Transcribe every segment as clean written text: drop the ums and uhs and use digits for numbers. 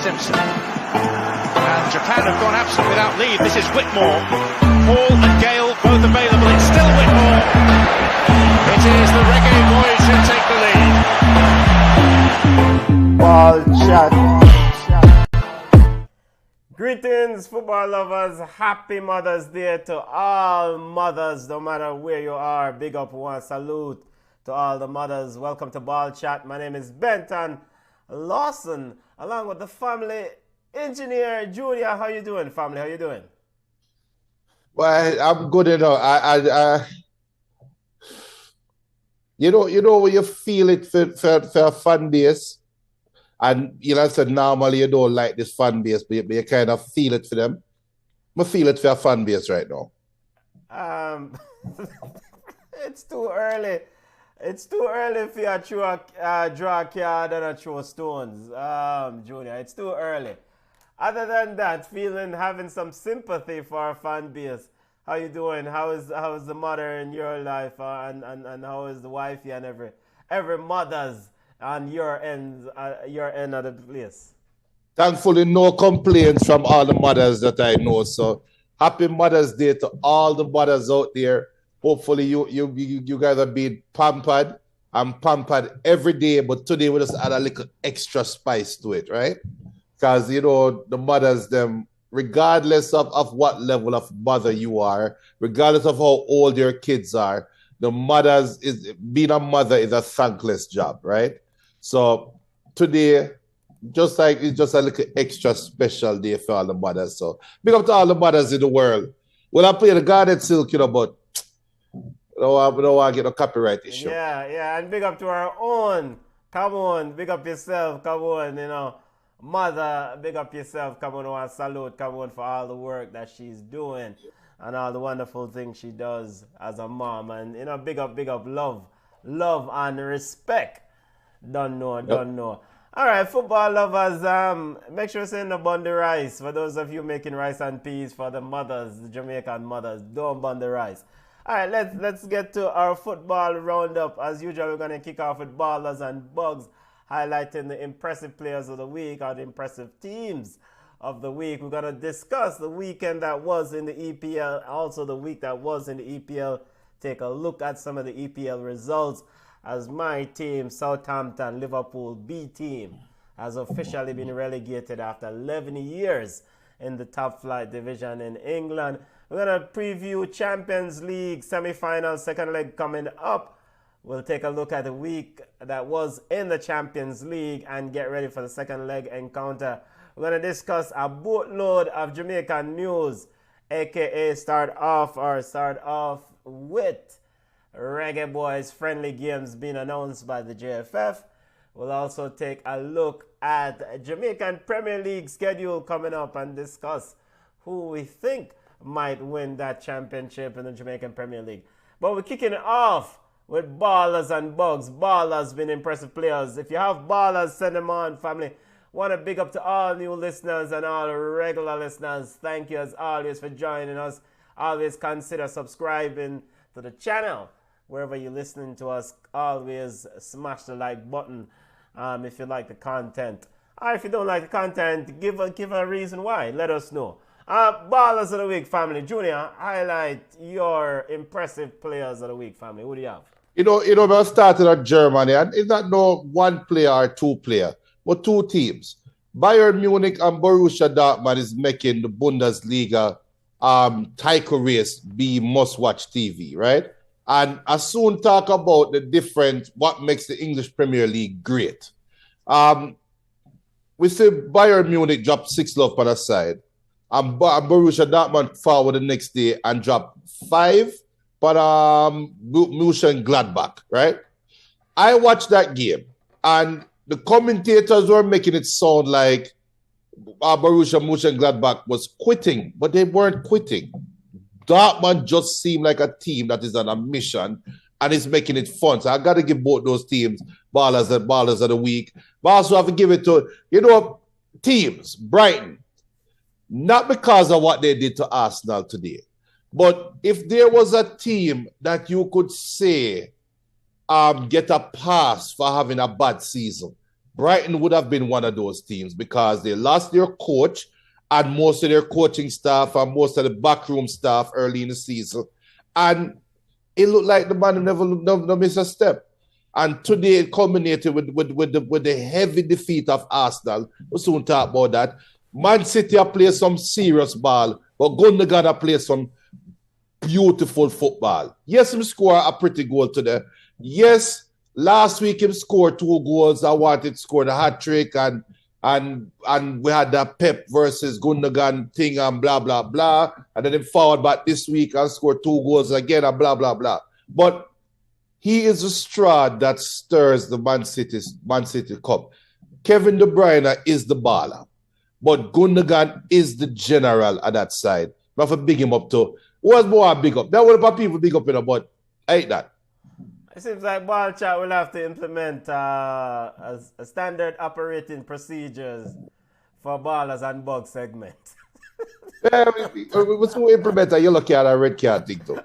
Simpson. And Japan have gone absent without lead. This is Whitmore. Paul and Gale both available. It's still Whitmore. It is the Reggaeboyz who take the lead. Ballchat. Greetings, football lovers. Happy Mother's Day to all mothers, no matter where you are. Big up one salute to all the mothers. Welcome to Ballchat. My name is Benton Lawson, along with the family engineer Julia. How you doing, family? How you doing? Well, I'm good you know when you feel it for a fan base, and you know, said normally you don't like this fan base, but you kind of feel it for them. I feel it for a fan base right now. It's too early. It's too early for you to draw a card and throw stones, Junior. It's too early. Other than that, having some sympathy for our fan base. How you doing? How is the mother in your life, and how is the wifey and every mother's on your end of the place? Thankfully, no complaints from all the mothers that I know. So happy Mother's Day to all the mothers out there. Hopefully you guys are being pampered. I'm pampered every day, but today we just add a little extra spice to it, right? Because, you know, the mothers, them, regardless of what level of mother you are, regardless of how old your kids are, being a mother is a thankless job, right? So today, it's just a little extra special day for all the mothers. So big up to all the mothers in the world. Well, I play the Garden Silk, you know, but I don't want to get a copyright issue. Yeah, and big up to our own. Come on, big up yourself. Come on, you know. Mother, big up yourself. Come on, and salute. Come on for all the work that she's doing and all the wonderful things she does as a mom. And, you know, big up, love and respect. Don't know. All right, football lovers, make sure you send a bun the rice. For those of you making rice and peas for the mothers, the Jamaican mothers, don't bun the rice. All right, let's get to our football roundup. As usual, we're going to kick off with Ballers and Bugs, highlighting the impressive players of the week or the impressive teams of the week. We're going to discuss the weekend that was in the EPL, also the week that was in the EPL. Take a look at some of the EPL results as my team, Southampton Liverpool B team, has officially been relegated after 11 years in the top flight division in England. We're going to preview Champions League semi-final, second leg coming up. We'll take a look at the week that was in the Champions League and get ready for the second leg encounter. We're going to discuss a boatload of Jamaican news, aka start off with Reggaeboyz friendly games being announced by the JFF. We'll also take a look at Jamaican Premier League schedule coming up and discuss who we think might win that championship in the Jamaican Premier League. But we're kicking it off with Ballers and Bugs. Ballers been impressive players. If you have ballers, send them on, family. Want to big up to all new listeners and all regular listeners. Thank you as always for joining us. Always consider subscribing to the channel. Wherever you're listening to us, always smash the like button if you like the content. Or if you don't like the content, give a reason why. Let us know. Ballers of the week, family. Junior, highlight your impressive players of the week, family. Who do you have? You know, we started at Germany, and it's not no one player or two player, but two teams. Bayern Munich and Borussia Dortmund is making the Bundesliga title race be must-watch TV, right? And I soon talk about the difference, what makes the English Premier League great. We see Bayern Munich drop 6-0 on the side, and Borussia Dortmund forward the next day and drop 5, but Mönchengladbach, right? I watched that game, and the commentators were making it sound like Borussia Mönchengladbach was quitting, but they weren't quitting. Dortmund just seemed like a team that is on a mission and is making it fun. So I got to give both those teams ballers of the week. But I also have to give it to, teams, Brighton. Not because of what they did to Arsenal today, but if there was a team that you could say get a pass for having a bad season, Brighton would have been one of those teams because they lost their coach and most of their coaching staff and most of the backroom staff early in the season. And it looked like the man never missed a step. And today it culminated with the heavy defeat of Arsenal. We'll soon talk about that. Man City have played some serious ball, but Gundogan have played some beautiful football. Yes, he scored a pretty goal today. Yes, last week he scored 2 goals. I wanted to score the hat-trick and we had that Pep versus Gundogan thing and blah, blah, blah. And then he fouled back this week and scored 2 goals again and blah, blah, blah. But he is a straw that stirs the Man City Cup. Kevin De Bruyne is the baller. But Gundogan is the general at that side. I have to big him up too. What's more big up? There were people big up in the but I hate that. It seems like Ballchat will have to implement a standard operating procedures for ballers and bug segment. What's going to implement a yellow card and red card thing too?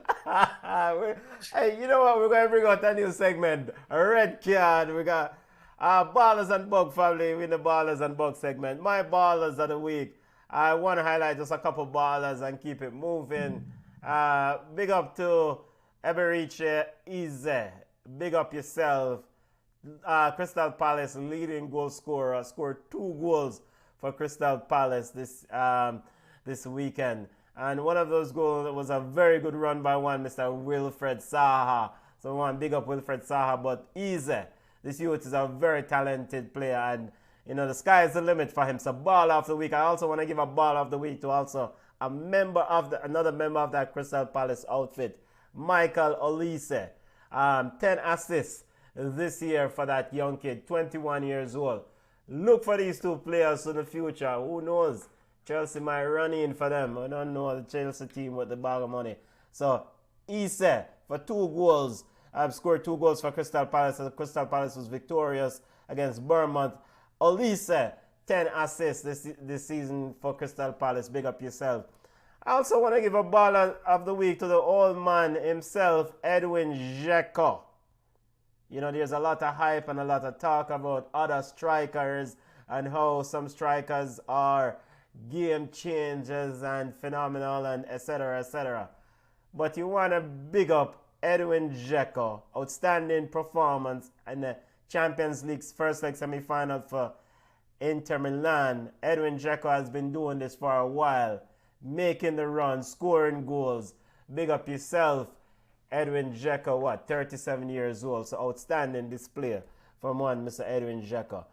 Hey, you know what? We're going to bring out a new segment, a red card. We got Ballers and Bug family in the Ballers and Bug segment. My ballers of the week. I want to highlight just a couple ballers and keep it moving. Big up to Eberiche Ize. Big up yourself. Crystal Palace leading goal scorer. Scored 2 goals for Crystal Palace this weekend. And one of those goals was a very good run by one Mr. Wilfred Saha. So we want to big up Wilfred Saha. But Ize, this youth is a very talented player. And, you know, the sky is the limit for him. So ball of the week. I also want to give a ball of the week to also another member of that Crystal Palace outfit, Michael Olise. 10 assists this year for that young kid, 21 years old. Look for these 2 players in the future. Who knows? Chelsea might run in for them. I don't know the Chelsea team with the bag of money. So, Isse for 2 goals. I've scored 2 goals for Crystal Palace. Crystal Palace was victorious against Bournemouth. Olise, 10 assists this season for Crystal Palace. Big up yourself. I also want to give a baller of the week to the old man himself, Edwin Dzeko. You know, there's a lot of hype and a lot of talk about other strikers and how some strikers are game changers and phenomenal and etc. etc. But you want to big up Edwin Dzeko. Outstanding performance in the Champions League's first leg semi-final for Inter Milan. Edwin Dzeko has been doing this for a while. Making the run, scoring goals. Big up yourself, Edwin Dzeko, 37 years old. So outstanding display from one Mr. Edwin Dzeko.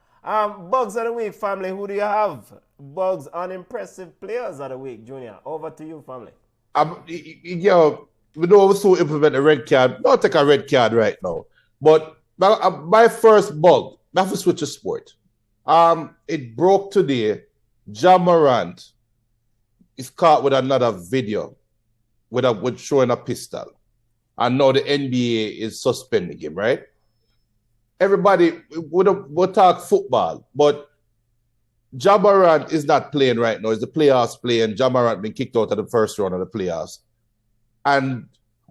Bugs of the week, family. Who do you have? Bugs, unimpressive players of the week, Junior. Over to you, family. We know we still implement a red card. Not take a red card right now. But my first bug, I have to switch to sport. It broke today. Ja Morant is caught with another video with showing a pistol. And now the NBA is suspending him, right? Everybody will talk football, but Ja Morant is not playing right now. It's the playoffs playing. Ja Morant been kicked out of the first round of the playoffs. And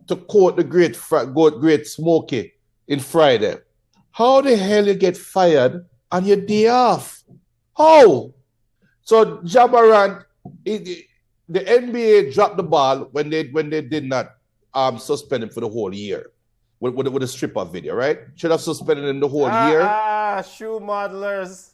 to quote the great Smokey in Friday, how the hell you get fired on your day off? How? So Ja Morant, the NBA dropped the ball when they did not suspend him for the whole year with a stripper video, right? Should have suspended him the whole year. Shoe modelers.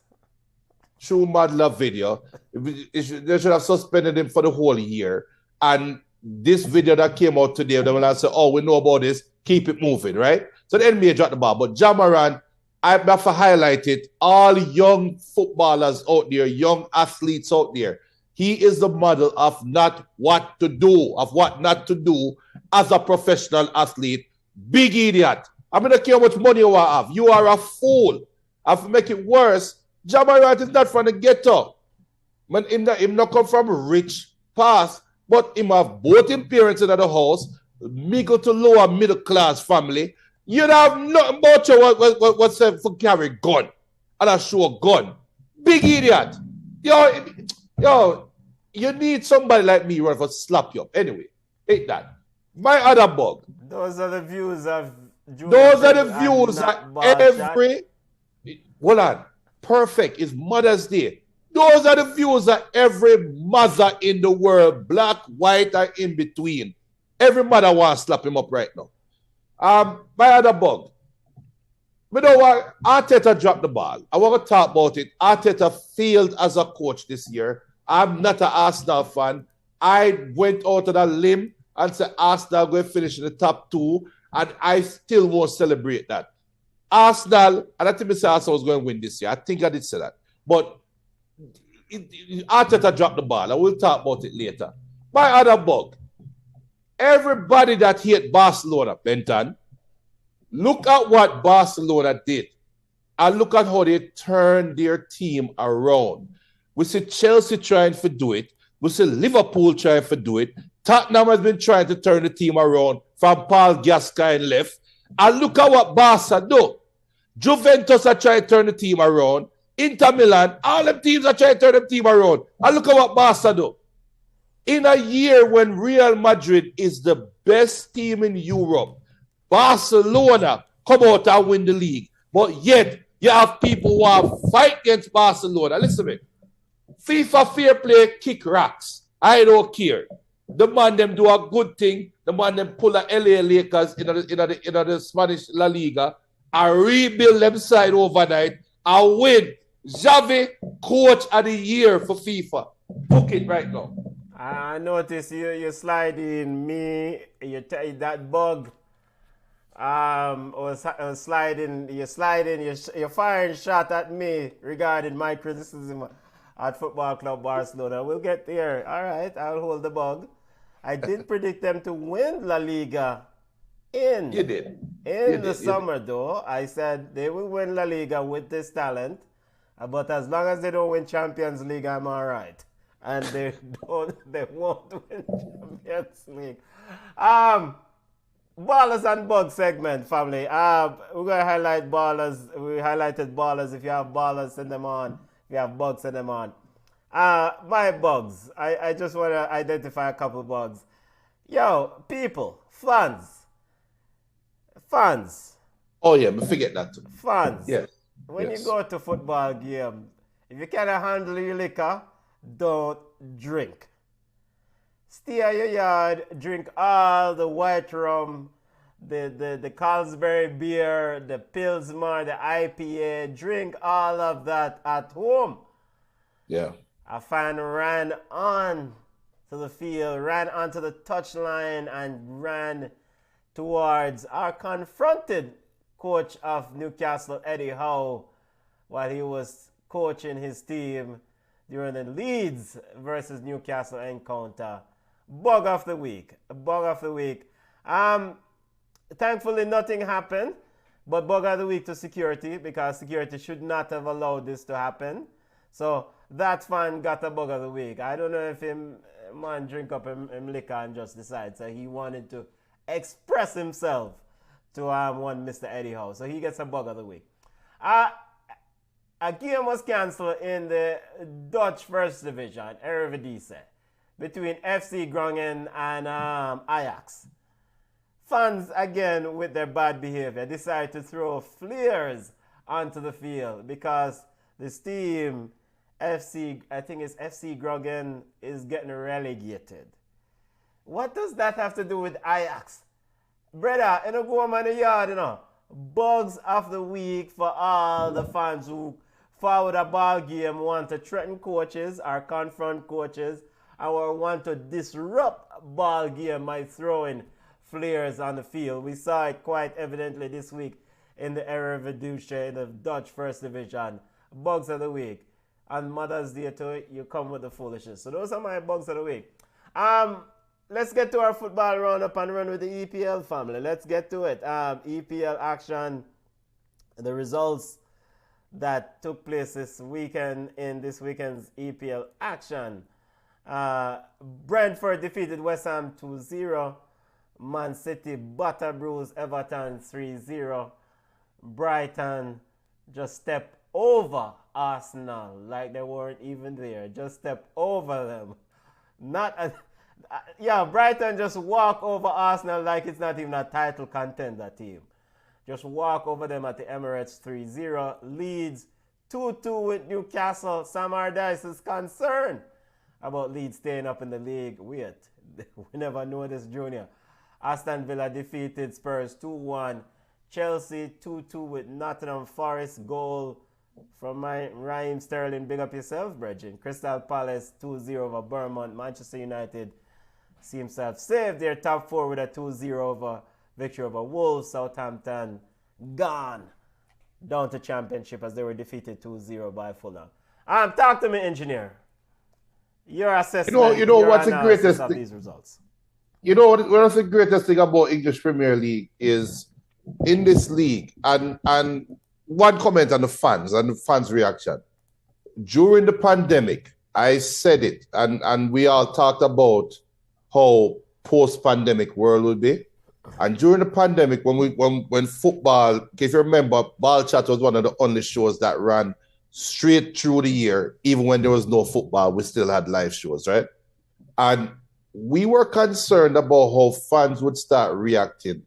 Shoe modeler video. They should have suspended him for the whole year. And this video that came out today, they will say, oh, we know about this. Keep it moving, right? So the NBA dropped the ball. But Ja Morant, I have to highlight it. All young footballers out there, young athletes out there, he is the model of what not to do as a professional athlete. Big idiot. I don't care how much money you have. You are a fool. I have to make it worse. Ja Morant is not from the ghetto. Man, him not come from rich past, but him have both him parents in the house, middle to lower middle class family. You don't have nothing about you what's for carry gun and a show a gun. Big idiot. Yo, you need somebody like me right for slap you up. Anyway, hate that. My other bug. Those are the views of Those are the views of every. Hold on. perfect. It's Mother's Day. Those are the views of every mother in the world, black, white, and in between. Every mother wants to slap him up right now. My other bug. You know what? Arteta dropped the ball. I want to talk about it. Arteta failed as a coach this year. I'm not an Arsenal fan. I went out on a limb and said Arsenal going to finish in the top 2, and I still won't celebrate that. Arsenal, and I think Mr. Arsenal was going to win this year. I think I did say that. But Arteta dropped the ball. I will talk about it later. My other bug. Everybody that hate Barcelona, Benton, look at what Barcelona did. And look at how they turned their team around. We see Chelsea trying to do it. We see Liverpool trying to do it. Tottenham has been trying to turn the team around from Paul Gascoigne left. And look at what Barca do. Juventus are trying to turn the team around. Inter Milan, all them teams are trying to turn the team around. And look at what Barca do. In a year when Real Madrid is the best team in Europe, Barcelona come out and win the league. But yet, you have people who are fight against Barcelona. Listen to me. FIFA fair play kick rocks. I don't care. The man them do a good thing. The man them pull the LA Lakers in the Spanish La Liga and rebuild them side overnight and win. Xavi, coach of the year for FIFA. Book it right now. I notice you sliding me, that bug. Was sliding, you're firing shot at me regarding my criticism at Football Club Barcelona. We'll get there. All right, I'll hold the bug. I did predict them to win La Liga in the summer, though. I said they will win La Liga with this talent, but as long as they don't win Champions League, I'm all right. And they won't win Champions League. Ballers and Bugs segment, family. We're going to highlight ballers. We highlighted ballers. If you have ballers, send them on. If you have bugs, send them on. My bugs. I just want to identify a couple bugs. Yo, people, fans. Oh, yeah, but forget that too. Fans. Yes. When you go to football game, if you cannot handle your liquor, don't drink. Stay at your yard, drink all the white rum, the Carlsberg beer, the Pilsner, the IPA. Drink all of that at home. Yeah. A fan ran on to the field, ran onto the touchline, and ran towards or confronted coach of Newcastle, Eddie Howe, while he was coaching his team during the Leeds versus Newcastle encounter. Bug of the week. Thankfully, nothing happened, but bug of the week to security, because security should not have allowed this to happen. So that fan got a bug of the week. I don't know if him drink up him liquor and just decide. So he wanted to express himself to one Mr. Eddie Howe. So he gets a bug of the week. A game was cancelled in the Dutch First Division, Eredivisie, between FC Groningen and Ajax. Fans, again, with their bad behavior, decided to throw flares onto the field because this team, FC Groningen, is getting relegated. What does that have to do with Ajax? Brother, you know, go on in the yard, you know. Bugs of the week for all the fans who forward a ball game, want to threaten coaches or confront coaches, or want to disrupt ball game by throwing flares on the field. We saw it quite evidently this week in the Eredivisie, in the Dutch First Division. Bugs of the week. On Mother's Day too, you come with the foolishness. So those are my bugs of the week. Let's get to our football roundup and run with the EPL, family. Let's get to it. EPL action, the results that took place this weekend in this weekend's EPL action. Brentford defeated West Ham 2-0. Man City butter bruised Everton 3-0. Brighton just stepped over Arsenal like they weren't even there. Just stepped over them. Brighton just walk over Arsenal like it's not even a title contender team. Just walk over them at the Emirates 3-0. Leeds 2-2 with Newcastle. Sam Allardyce is concerned about Leeds staying up in the league. Wait, we never know this, Junior. Aston Villa defeated Spurs 2-1. Chelsea 2-2 with Nottingham Forest. Goal from Raheem Sterling. Big up yourself, Bridget. Crystal Palace 2-0 over Bournemouth. Manchester United seems to have saved their top four with a 2-0 over victory over Wolves. Southampton gone down to Championship as they were defeated 2-0 by Fulham. Talk to me, engineer. Your assessment, you know your what's the analysis greatest of thing? these results. You know what's the greatest thing about English Premier League is in this league, and one comment on the fans and the fans' reaction. During the pandemic, I said it, and we all talked about how post-pandemic world would be. And during the pandemic, when football, if you remember, Ballchat was one of the only shows that ran straight through the year. Even when there was no football, we still had live shows, right? And we were concerned about how fans would start reacting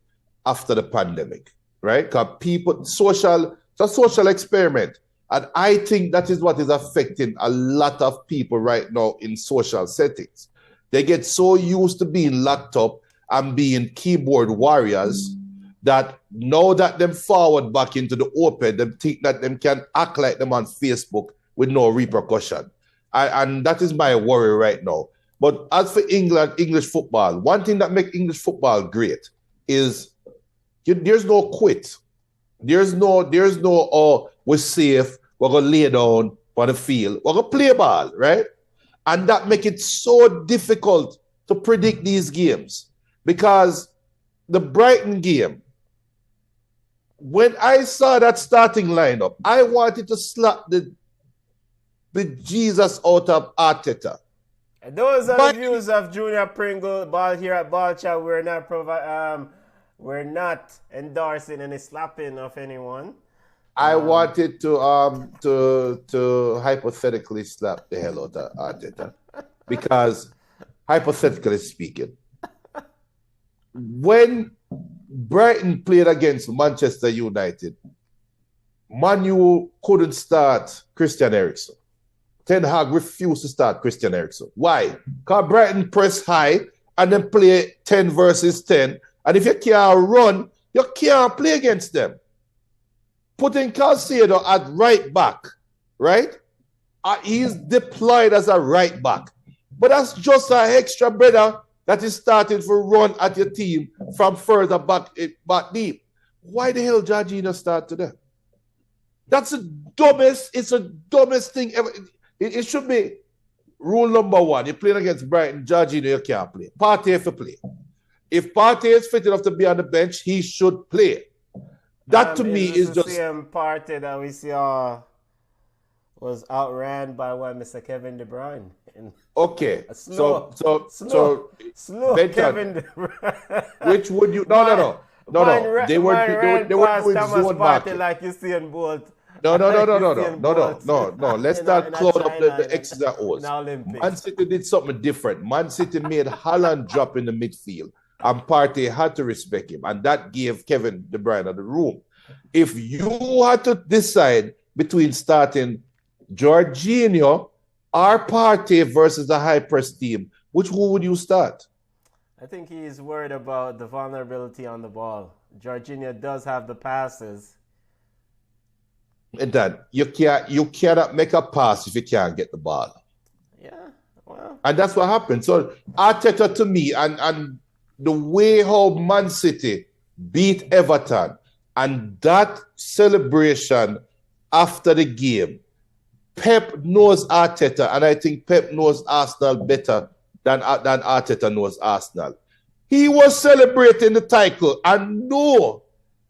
after the pandemic, right? Because it's a social experiment. And I think that is what is affecting a lot of people right now in social settings. They get so used to being locked up and being keyboard warriors that now that them forward back into the open, them think that them can act like them on Facebook with no repercussion. And that is my worry right now. But as for English football, one thing that makes English football great is there's no quit. There's no, oh, we're safe, we're going to lay down on the field, we're going to play ball, right? And that makes it so difficult to predict these games. Because the Brighton game, when I saw that starting lineup, I wanted to slap the Jesus out of Arteta. Those are the views of Junior Pringle. Ball here at Ballchat. We're not endorsing any slapping of anyone. I wanted to hypothetically slap the hell out of Arteta. Because, hypothetically speaking, when Brighton played against Manchester United, Man U couldn't start Christian Eriksen. Ten Hag refused to start Christian Eriksen. Why? Because Brighton press high and then play 10 versus 10. And if you can't run, you can't play against them. Putting Caicedo at right back, right? He's deployed as a right back. But that's just an extra brother that is starting to run at your team from further back deep. Why the hell Jorginho start today? It's the dumbest thing ever. It should be rule number one. You're playing against Brighton, Jorginho, you can't play. Partey for play. If Partey is fit enough to be on the bench, he should play. That to me is just... the same Partey that we saw was outran by Mr. Kevin De Bruyne. Okay, slow Benton, Kevin De Bruyne. Which would you... No. They were doing zone marking. Like you see in Bolt. No. Let's not cloud up the X's and O's. Man City did something different. Man City made Haaland drop in the midfield, and Partey had to respect him, and that gave Kevin De Bruyne the room. If you had to decide between starting Jorginho or Partey versus a high press team, who would you start? I think he's worried about the vulnerability on the ball. Jorginho does have the passes. And that you cannot make a pass if you can't get the ball. Yeah, well. And that's what happened. So Arteta to me and the way how Man City beat Everton and that celebration after the game, Pep knows Arteta, and I think Pep knows Arsenal better than Arteta knows Arsenal. He was celebrating the title and know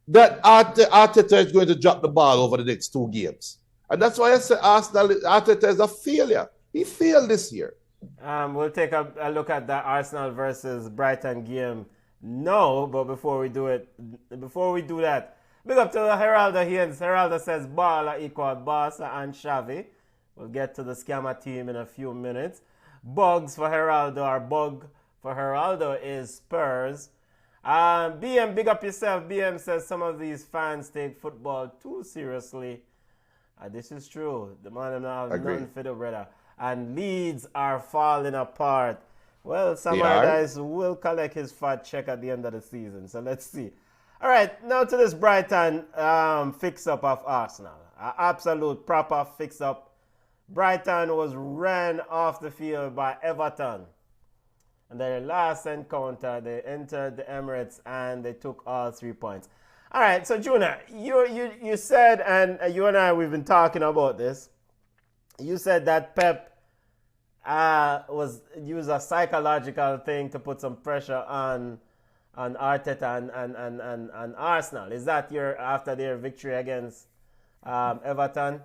that Arteta is going to drop the ball over the next two games. And that's why I say Arteta is a failure. He failed this year. We'll take a look at that Arsenal versus Brighton game. No, but before we do that, big up to Geraldo Haynes. Geraldo says Bala equal Barca and Xavi. We'll get to the scammer team in a few minutes. Bugs for Geraldo, or bug for Geraldo is Spurs. BM, big up yourself. BM says some of these fans take football too seriously. This is true. The man don't have Agree. nothing for the brother. And Leeds are falling apart. Well, Sam They are. Allardyce will collect his fat check at the end of the season. So let's see. All right, now to this Brighton fix-up of Arsenal. An absolute proper fix-up. Brighton was ran off the field by Everton. And their last encounter, they entered the Emirates and they took all 3 points. All right, so Juna, you said, and you and I, we've been talking about this. You said that Pep was used a psychological thing to put some pressure on Arteta and Arsenal. Is that after their victory against Everton?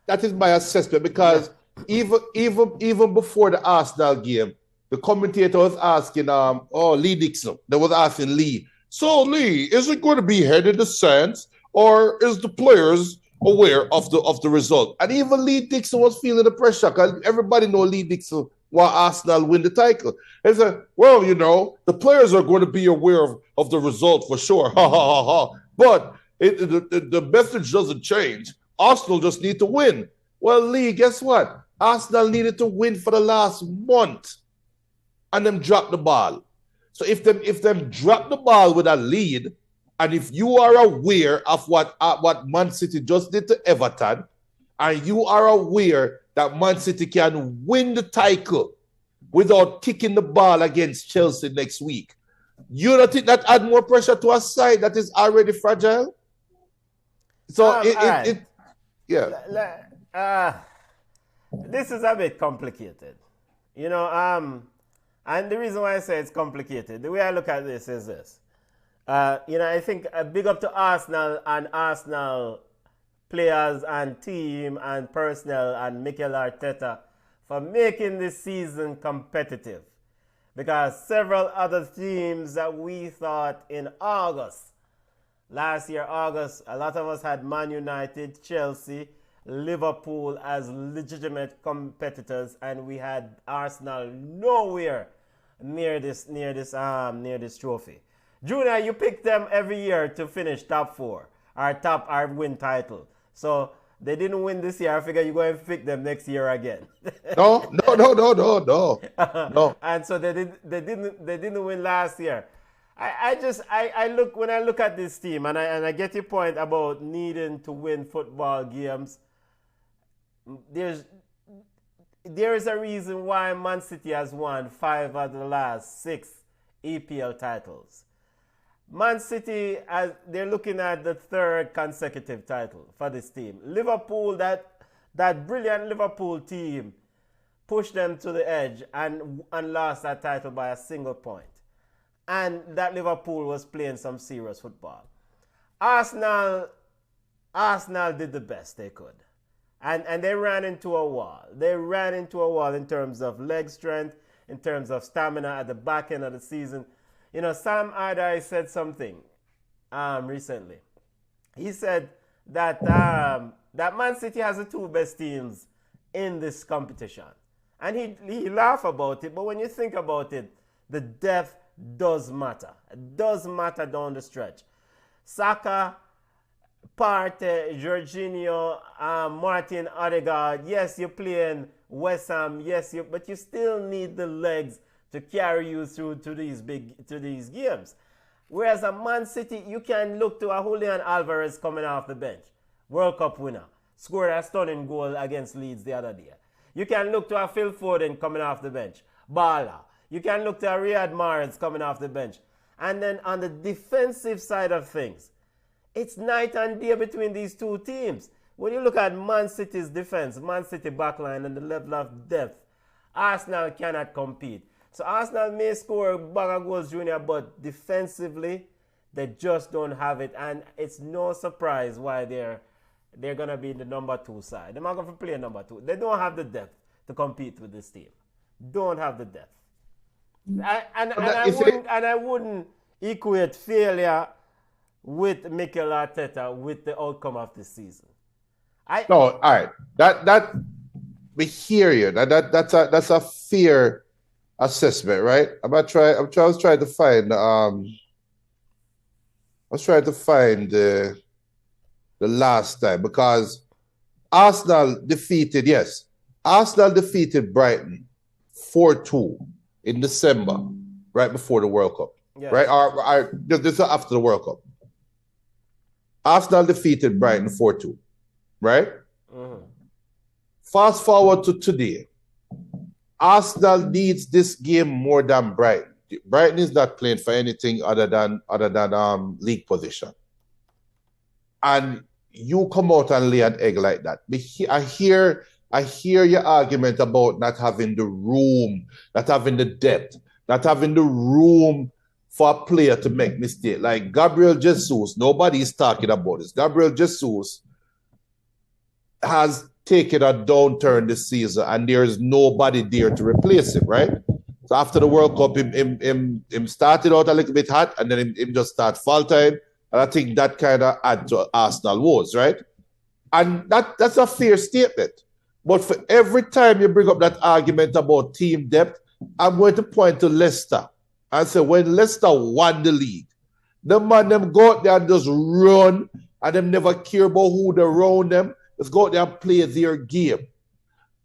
That is my assessment because even before the Arsenal game, the commentator was asking Lee Dixon. They was asking Lee. So Lee, is it going to be head in the sands, or is the players aware of the result? And even Lee Dixon was feeling the pressure because everybody know Lee Dixon want Arsenal win the title. And he said, well, the players are going to be aware of the result for sure. Ha ha ha ha. But the message doesn't change. Arsenal just need to win. Well, Lee, guess what? Arsenal needed to win for the last month, and them dropped the ball. So if them drop the ball with a lead, and if you are aware of what Man City just did to Everton, and you are aware that Man City can win the title without kicking the ball against Chelsea next week, you don't think that add more pressure to a side that is already fragile? So this is a bit complicated, and the reason why I say it's complicated, the way I look at this is this. I think a big up to Arsenal and Arsenal players and team and personnel and Mikel Arteta for making this season competitive. Because several other teams that we thought in last year, August, a lot of us had Man United, Chelsea, Liverpool as legitimate competitors, and we had Arsenal nowhere near this trophy. Junior, you pick them every year to finish top 4 or win title. So they didn't win this year. I figure you're going to pick them next year again. No. And so they didn't win last year. When I look at this team, and I get your point about needing to win football games. There is a reason why Man City has won 5 of the last 6 EPL titles. Man City, they're looking at the 3rd consecutive title for this team. Liverpool, that brilliant Liverpool team, pushed them to the edge and lost that title by a single point. And that Liverpool was playing some serious football. Arsenal did the best they could. And they ran into a wall. They ran into a wall in terms of leg strength, in terms of stamina at the back end of the season. Sam Allardyce said something recently. He said that Man City has the 2 best teams in this competition. And he laughed about it, but when you think about it, the depth does matter. It does matter down the stretch. Saka, Partey, Jorginho, Martin Odegaard. Yes, you're playing West Ham. Yes, but you still need the legs to carry you through to these games. Whereas at Man City, you can look to a Julian Alvarez coming off the bench, World Cup winner, scored a stunning goal against Leeds the other day. You can look to a Phil Foden coming off the bench, baller. You can look to a Riyad Mahrez coming off the bench. And then on the defensive side of things, it's night and day between these 2 teams. When you look at Man City's defense, Man City backline and the level of depth, Arsenal cannot compete. So Arsenal may score a bag of goals, Junior, but defensively, they just don't have it. And it's no surprise why they're going to be the number 2 side. They're not going to play number 2. They don't have the depth to compete with this team. Don't have the depth. And I wouldn't equate failure with Mikel Arteta with the outcome of this season. All right. That we hear you. That's a fair assessment, right? I was trying to find the last time, because Arsenal defeated Brighton 4-2 in December, right before the World Cup. Yes. Right? Or this is after the World Cup. Arsenal defeated Brighton 4-2, right? Mm-hmm. Fast forward to today. Arsenal needs this game more than Brighton. Brighton is not playing for anything other than league position. And you come out and lay an egg like that. I hear your argument about not having the room, not having the depth, not having the room for a player to make mistakes. Like Gabriel Jesus, nobody is talking about this. Gabriel Jesus has taken a downturn this season, and there is nobody there to replace him, right? So after the World Cup, him started out a little bit hot, and then him just start faltering. And I think that kind of add to Arsenal woes, right? And that's a fair statement. But for every time you bring up that argument about team depth, I'm going to point to Leicester and say when Leicester won the league, the man them go out there and just run, and them never care about who they around them. Just go out there and play their game.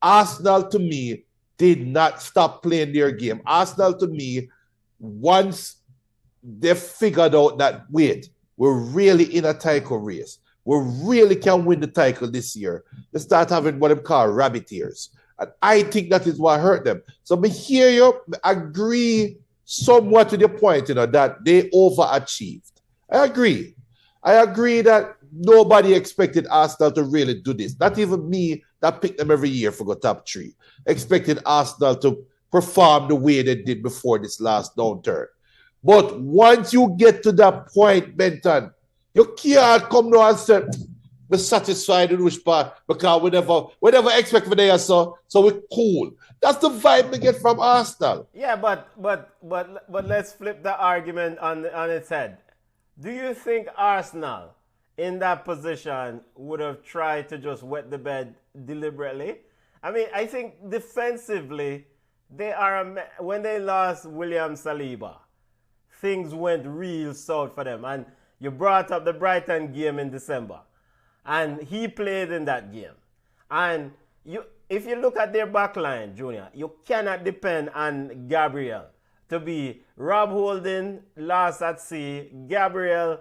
Arsenal, to me, did not stop playing their game. Arsenal, to me, once they figured out that, wait, we're really in a title race. We really can win the title this year. They start having what they call rabbit ears. And I think that is what hurt them. So me hear you, agree somewhat to the point, that they overachieved. I agree that nobody expected Arsenal to really do this. Not even me that picked them every year for the top 3. Expected Arsenal to perform the way they did before this last downturn. But once you get to that point, Benton, you can't come now and say, we're satisfied with which part, because we never expect for there, so we're cool. That's the vibe we get from Arsenal. Yeah, but let's flip the argument on its head. Do you think Arsenal in that position would have tried to just wet the bed deliberately? I mean, I think defensively, when they lost William Saliba, things went real south for them. And you brought up the Brighton game in December. And he played in that game. And if you look at their backline, Junior, you cannot depend on Gabriel to be Rob Holding, lost at sea. Gabriel,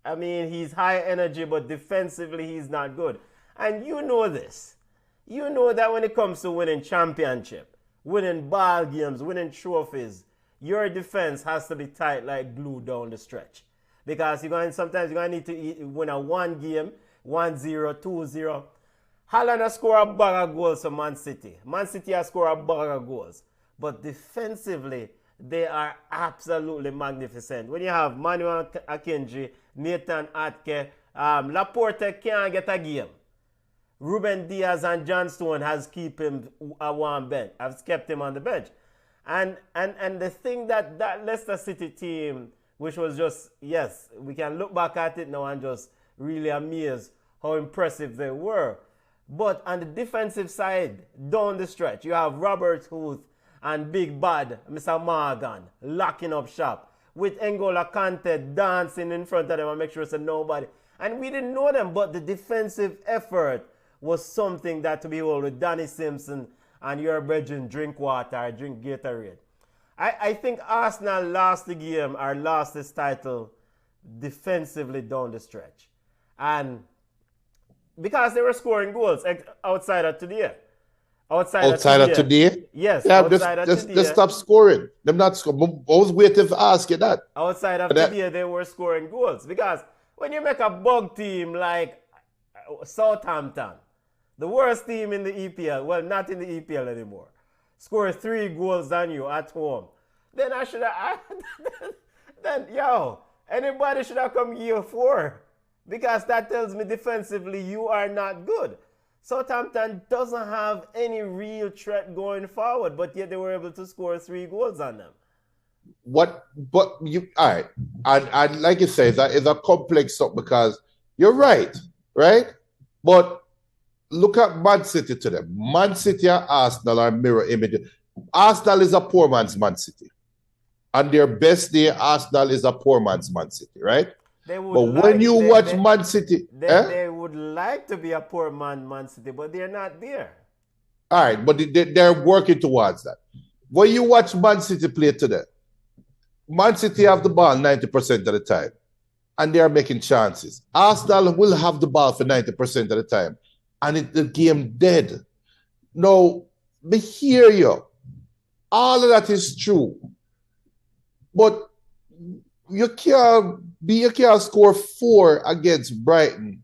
I mean, he's high energy, but defensively he's not good. And you know this. You know that when it comes to winning championship, winning ball games, winning trophies, your defense has to be tight like glue down the stretch. Because sometimes you're going to need to win a one game, 1-0, 2-0. Haaland has scored a bag of goals for Man City. Man City has scored a bag of goals. But defensively, they are absolutely magnificent. When you have Manuel Akanji, Nathan Atke, Laporte can't get a game. Ruben Diaz and John Stone has kept him have kept him on the bench. And the thing that Leicester City team, which was just, yes, we can look back at it now and just really amazed how impressive they were. But on the defensive side, down the stretch, you have Robert Huth and Big Bad, Mr. Morgan, locking up shop, with N'Golo Kante dancing in front of them and make sure it's nobody. And we didn't know them, but the defensive effort was something that to behold with Danny Simpson and your brethren drink water, drink Gatorade. I think Arsenal lost the game or lost this title defensively down the stretch. And because they were scoring goals outside of today. Outside of today? Yes, yeah, outside of today. Just stop scoring. Them not scoring. I was waiting to ask you that. Outside of today, they were scoring goals. Because when you make a bug team like Southampton, the worst team in the EPL, well, not in the EPL anymore, score 3 goals than you at home, then I should have, anybody should have come year 4. Because that tells me defensively you are not good. Southampton doesn't have any real threat going forward, but yet they were able to score 3 goals on them. All right. And like you say, it's a complex stuff because you're right? But look at Man City today. Man City and Arsenal are mirror images. Arsenal is a poor man's Man City. On their best day, Arsenal is a poor man's Man City, right? But when you watch Man City... They would like to be a poor Man City, but they're not there. All right, but they're working towards that. When you watch Man City play today, Man City have the ball 90% of the time, and they are making chances. Arsenal will have the ball for 90% of the time, and the game dead. Now, me hear you. All of that is true. But you can't score 4 against Brighton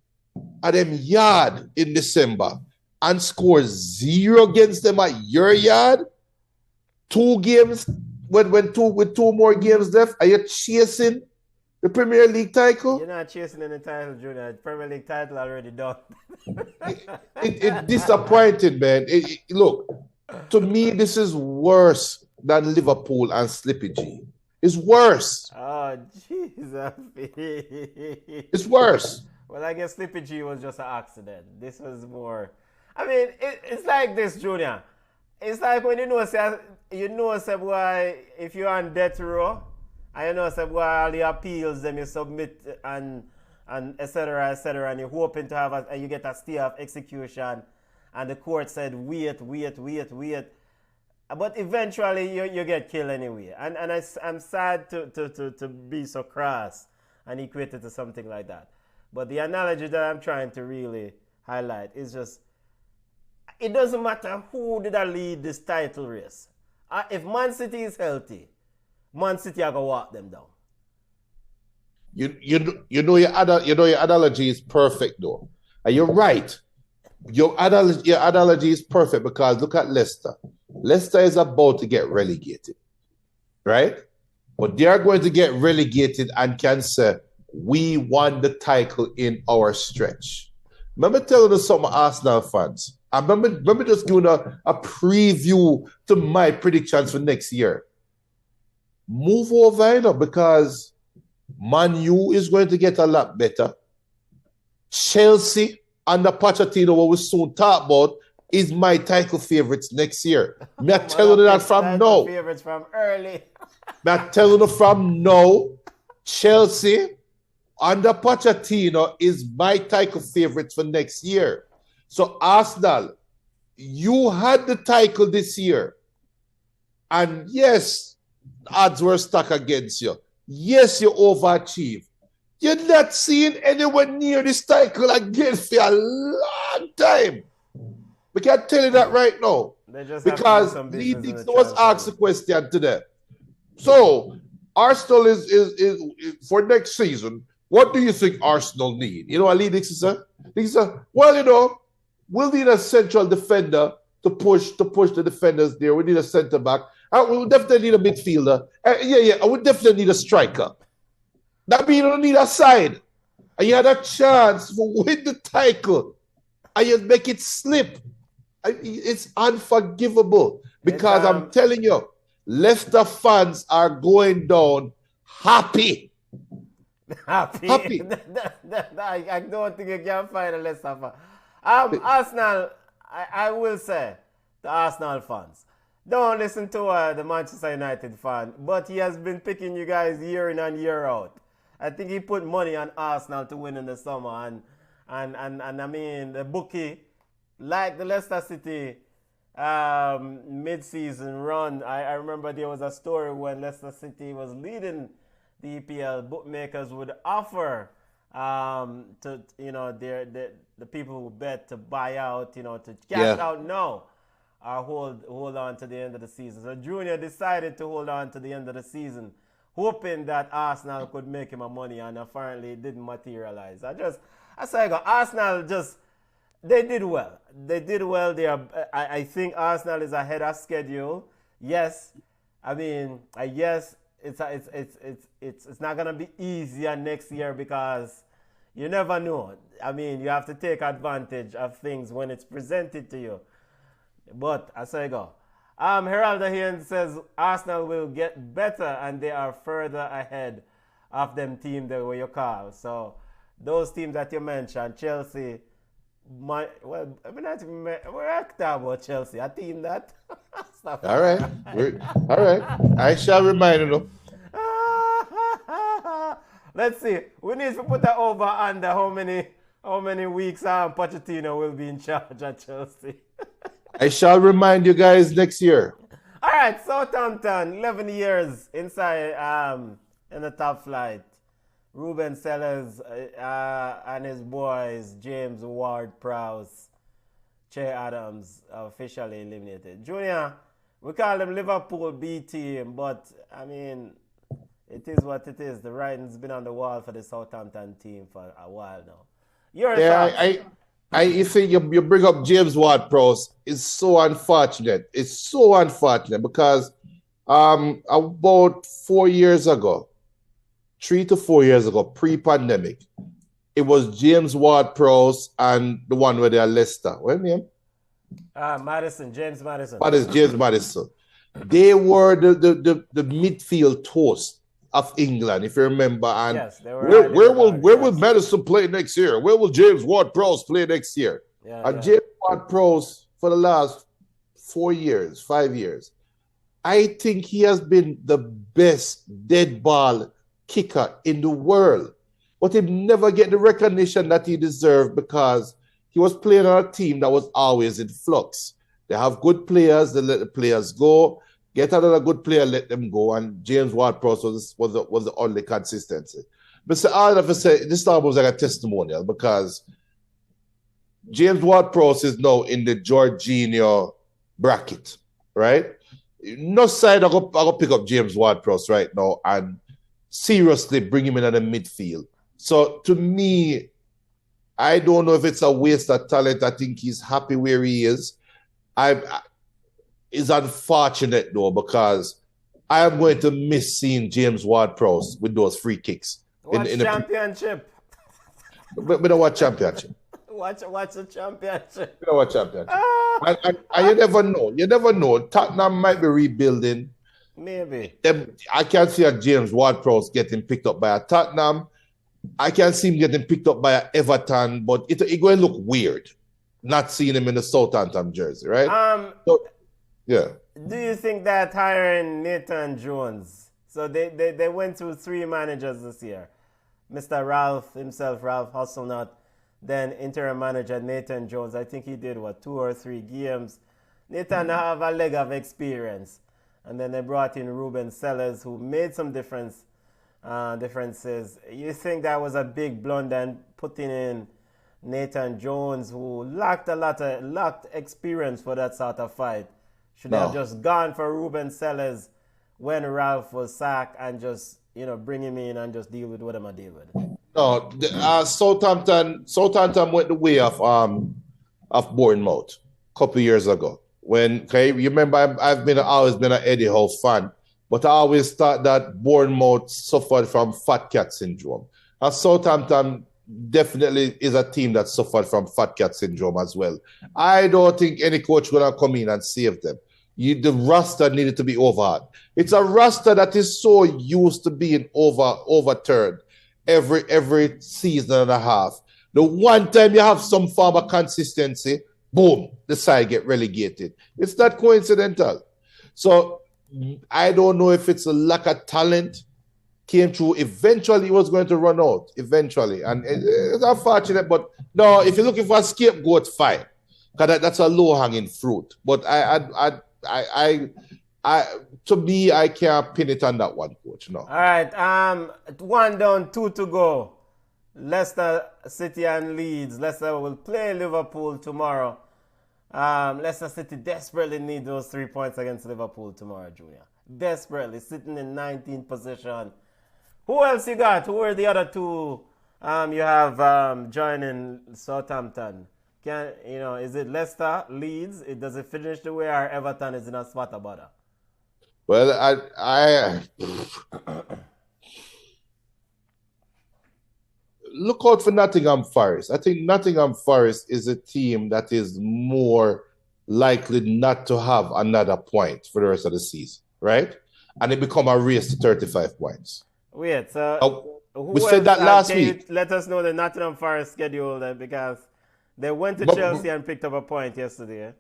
at them yard in December and score 0 against them at your yard. 2 games with 2 more games left. Are you chasing the Premier League title? You're not chasing any title, Junior. The Premier League title already done. It's disappointing, man. Look, to me, this is worse than Liverpool and Slippy G. It's worse. Oh, Jesus. It's worse. Well, I guess Slippy G was just an accident. This was more... I mean, it's like this, Junior. It's like when say, boy, if you're on death row, and say, boy, all the appeals, them you submit and et cetera, and you're hoping to have and you get a stay of execution, and the court said, wait. But eventually, you get killed anyway. And I'm sad to be so crass and equate it to something like that. But the analogy that I'm trying to really highlight is just, it doesn't matter who did I lead this title race. If Man City is healthy, Man City are gonna walk them down. You know your analogy is perfect though, and you're right. Your analogy is perfect because look at Leicester. Leicester is about to get relegated, right? But they are going to get relegated and can say, we won the title in our stretch. Remember telling us some Arsenal fans. I remember just doing a preview to my predictions for next year. Move over, because Man U is going to get a lot better. Chelsea under Pochettino, what we soon talk about, is my title favorites next year. Me telling you that from now. Favorites from early. Me telling you from now. Chelsea under Pochettino is my title favorites for next year. So Arsenal, you had the title this year. And yes, odds were stacked against you. Yes, you overachieved. You're not seeing anyone near this title again for a long time. We can't tell you that right now. Because Lee Dixon was asked a question today. So, Arsenal is for next season, what do you think Arsenal need? You know what Lee Dixon said? He said, well, we'll need a central defender to push the defenders there. We need a centre back. We definitely need a midfielder. I would definitely need a striker. That means you don't need a side. And you had a chance to win the title. And you make it slip. It's unforgivable. Because I'm telling you, Leicester fans are going down happy. Happy. I don't think you can find a Leicester fan. Arsenal, I will say, the Arsenal fans, don't listen to the Manchester United fan, but he has been picking you guys year in and year out. I think he put money on Arsenal to win in the summer, and I mean the bookie, like the Leicester City mid-season run. I remember there was a story when Leicester City was leading the EPL. Bookmakers would offer to the people who bet to buy out, to cash out now. Hold on to the end of the season. So Junior decided to hold on to the end of the season, hoping that Arsenal could make him a money, and apparently it didn't materialize. I say, Arsenal they did well. They did well. I think Arsenal is ahead of schedule. Yes, I mean, yes, it's not gonna be easier next year because you never know. I mean, you have to take advantage of things when it's presented to you. But as I go, Heraldo here says Arsenal will get better and they are further ahead of them team that you call. So those teams that you mentioned, Chelsea, we're talking about Chelsea, a team that. All right. I shall remind you. Let's see. We need to put that over under how many how many weeks Pochettino will be in charge at Chelsea. I shall remind you guys next year. All right, Southampton, 11 years inside in the top flight. Ruben Sellers and his boys, James Ward-Prowse, Che Adams, officially eliminated. Junior, we call them Liverpool B team, but I mean, it is what it is. The writing's been on the wall for the Southampton team for a while now. You think you bring up James Ward-Prowse. It's so unfortunate. It's so unfortunate because about 4 years ago, 3 to 4 years ago, pre-pandemic, it was James Ward-Prowse and the one with their Leicester. What's his name? James Maddison. James Maddison. They were the midfield toast of England, if you remember. And yes, they were where will Maddison play next year? Where will James Ward-Prowse play next year? James Ward-Prowse, for the last 4 years, 5 years, I think he has been the best dead ball kicker in the world. But he never get the recognition that he deserved because he was playing on a team that was always in flux. They have good players, they let the players go. Get another good player, let them go. And James Ward-Prowse was the only consistency. Mr. Arnold said this time was like a testimonial because James Ward-Prowse is now in the Jorginho bracket, right? No side I go pick up James Ward-Prowse right now and seriously bring him in the midfield. So to me, I don't know if it's a waste of talent. I think he's happy where he is. It's unfortunate though because I am going to miss seeing James Ward-Prowse with those free kicks. Watch championship. We don't watch championship. Watch the championship. We don't watch championship. And you never know. You never know. Tottenham might be rebuilding. Maybe. I can't see a James Ward-Prowse getting picked up by a Tottenham. I can see him getting picked up by a Everton, but it going to look weird not seeing him in the Southampton jersey, right? Yeah. Do you think that hiring Nathan Jones? So they went through 3 managers this year. Mr. Ralph Hasselnut, then interim manager Nathan Jones. I think he did 2 or 3 games. Nathan have a leg of experience. And then they brought in Ruben Sellers, who made some differences. You think that was a big blunder and putting in Nathan Jones, who lacked experience for that sort of fight? Should have just gone for Ruben Sellers when Ralph was sacked and just bring him in and just deal with what I'm gonna deal with. No, Southampton went the way of Bournemouth a couple of years ago. You remember I've always been an Eddie Howe fan, but I always thought that Bournemouth suffered from fat cat syndrome. And Southampton definitely is a team that suffered from fat cat syndrome as well. I don't think any coach will come in and save them. The roster needed to be overhauled. It's a roster that is so used to being overturned every season and a half. The one time you have some form of consistency, boom, the side get relegated. It's not coincidental. So I don't know if it's a lack of talent came through. Eventually, it was going to run out. Eventually, and it's unfortunate. But no, if you're looking for a scapegoat, fine, because that's a low-hanging fruit. But to me, I can't pin it on that one, coach. No. All right. 1 down, 2 to go. Leicester City and Leeds. Leicester will play Liverpool tomorrow. Leicester City desperately need those 3 points against Liverpool tomorrow, Junior. Desperately, sitting in 19th position. Who else you got? Who are the other 2 you have joining Southampton? Is it Leicester, Leeds? Does it finish the way our Everton is in a spot about it? Well, I look out for Nottingham Forest. I think Nottingham Forest is a team that is more likely not to have another point for the rest of the season, right? And it become a race to 35 points. Wait, so we said that last week. Let us know the Nottingham Forest schedule then, because they went to Chelsea and picked up a point yesterday.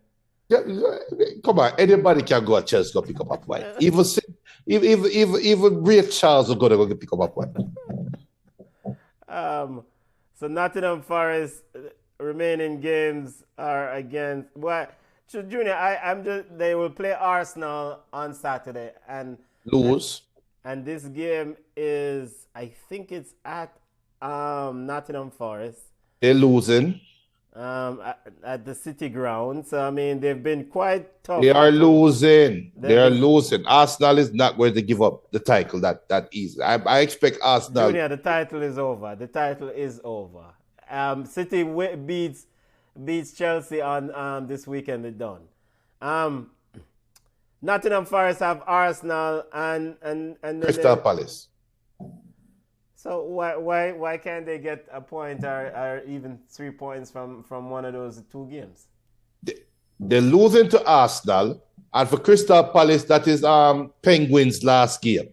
Yeah, come on, anybody can go to Chelsea go pick up a point. Even Ray Charles will go to pick up a point. So Nottingham Forest remaining games are against what? So Junior, I'm just they will play Arsenal on Saturday, Lose. and this game is I think it's at Nottingham Forest They're losing. at the City Ground. So I mean they've been quite tough. They are losing. They are They've- losing. Arsenal is not going to give up the title that easy. I expect Arsenal. Junior, the title is over. The title is over. City beats Chelsea on this weekend. They're done. Nottingham Forest have Arsenal and then Crystal Palace. So why can't they get a point or even 3 points from one of those two games? They're losing to Arsenal, and for Crystal Palace, that is Penguins' last game.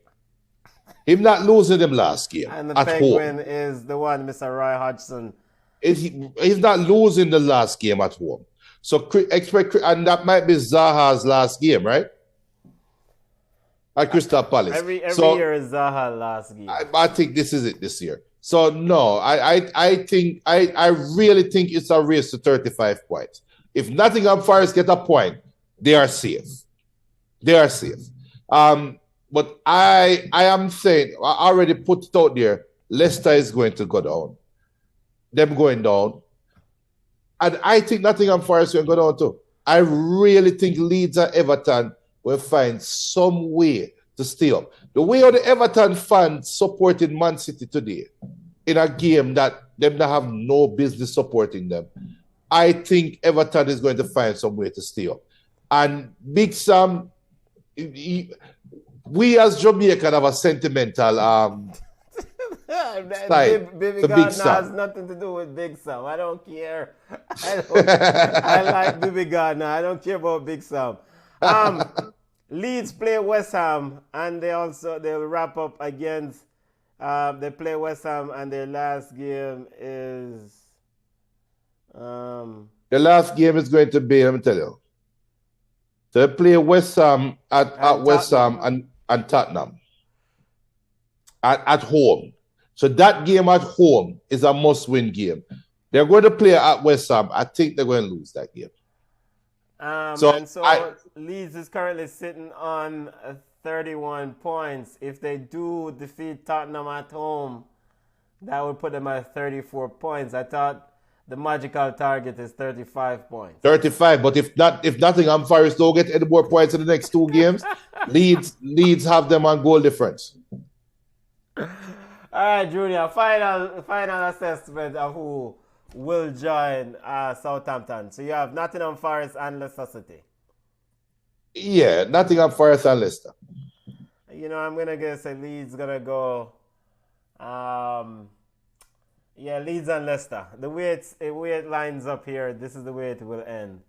Him not losing them last game And the at Penguin home. is the one, Mr. Roy Hodgson. He's not losing the last game at home. So expect, and that might be Zaha's last game, right? At Crystal Palace. Every So year is Zaha last game. I think this is it this year. So no, I really think it's a race to 35 points. If Nottingham Forest get a point, they are safe. They are safe. But I am saying, I already put it out there, Leicester is going to go down. Them going down. And I think Nottingham Forest will go down too. I really think Leeds and Everton will find some way to stay up. The way of the Everton fans supported Man City today in a game that them not have no business supporting them, I think Everton is going to find some way to stay up. And Big Sam, we as Jamaican have a sentimental side Baby to Gardner Big Sam. has nothing to do with Big Sam. I don't care. I like Baby Gardner. I don't care about Big Sam. Leeds play West Ham, and they'll wrap up against. They play West Ham, and their last game is. The last game is going to be, let me tell you. They play West Ham at West Ham and Tottenham at home. So that game at home is a must-win game. They're going to play at West Ham. I think they're going to lose that game. Leeds is currently sitting on 31 points. If they do defeat Tottenham at home, that would put them at 34 points. I thought the magical target is 35 points. 35, but if Nottingham Forest don't get any more points in the next two games, Leeds have them on goal difference. All right, Junior. Final assessment of who will join Southampton. So you have Nottingham Forest and Leicester City. Yeah, Nottingham Forest and Leicester. You know, I'm gonna guess that Leeds gonna go. Leeds and Leicester. The way it lines up here, this is the way it will end.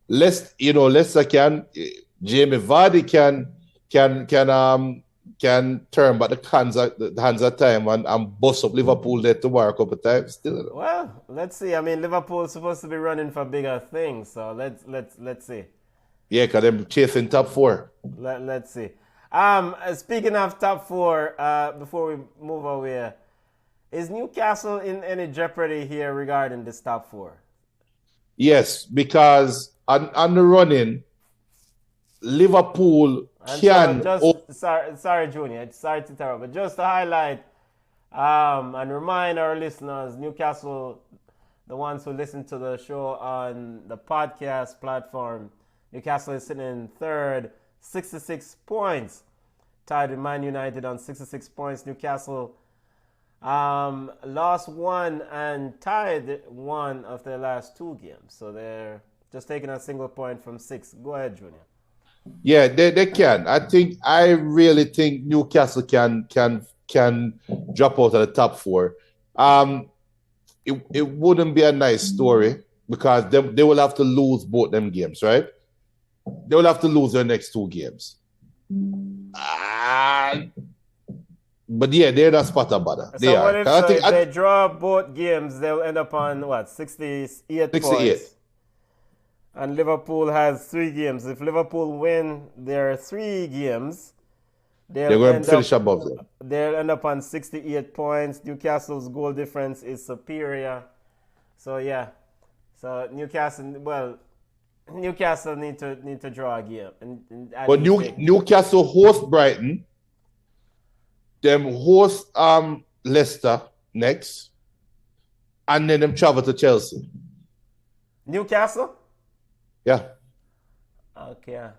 Leicester can. Jamie Vardy can turn back the hands of time and bust up Liverpool there tomorrow a couple of times. Still. Well, let's see. I mean, Liverpool's supposed to be running for bigger things, so let's see. Yeah, because they're chasing top four. Let's see. Speaking of top four, before we move away, is Newcastle in any jeopardy here regarding this top four? Yes, because on the running, Liverpool can. Sorry, Junior. Sorry to interrupt, but just to highlight and remind our listeners, Newcastle, the ones who listen to the show on the podcast platform, Newcastle is sitting in third, 66 points. Tied with Man United on 66 points. Newcastle lost one and tied one of their last two games. So they're just taking a single point from 6. Go ahead, Junior. Yeah, they can. I really think Newcastle can drop out of the top four. It wouldn't be a nice story because they will have to lose both them games, right? They will have to lose their next two games. But yeah, they're not spot and bother. If they draw both games, they'll end up on what, 68 points? And Liverpool has 3 games. If Liverpool win their 3 games, They're going to finish above them. They'll end up on 68 points. Newcastle's goal difference is superior. So yeah. So Newcastle need to draw a game. But Newcastle host Brighton. Them host Leicester next. And then them travel to Chelsea. Newcastle? Yeah. Okay.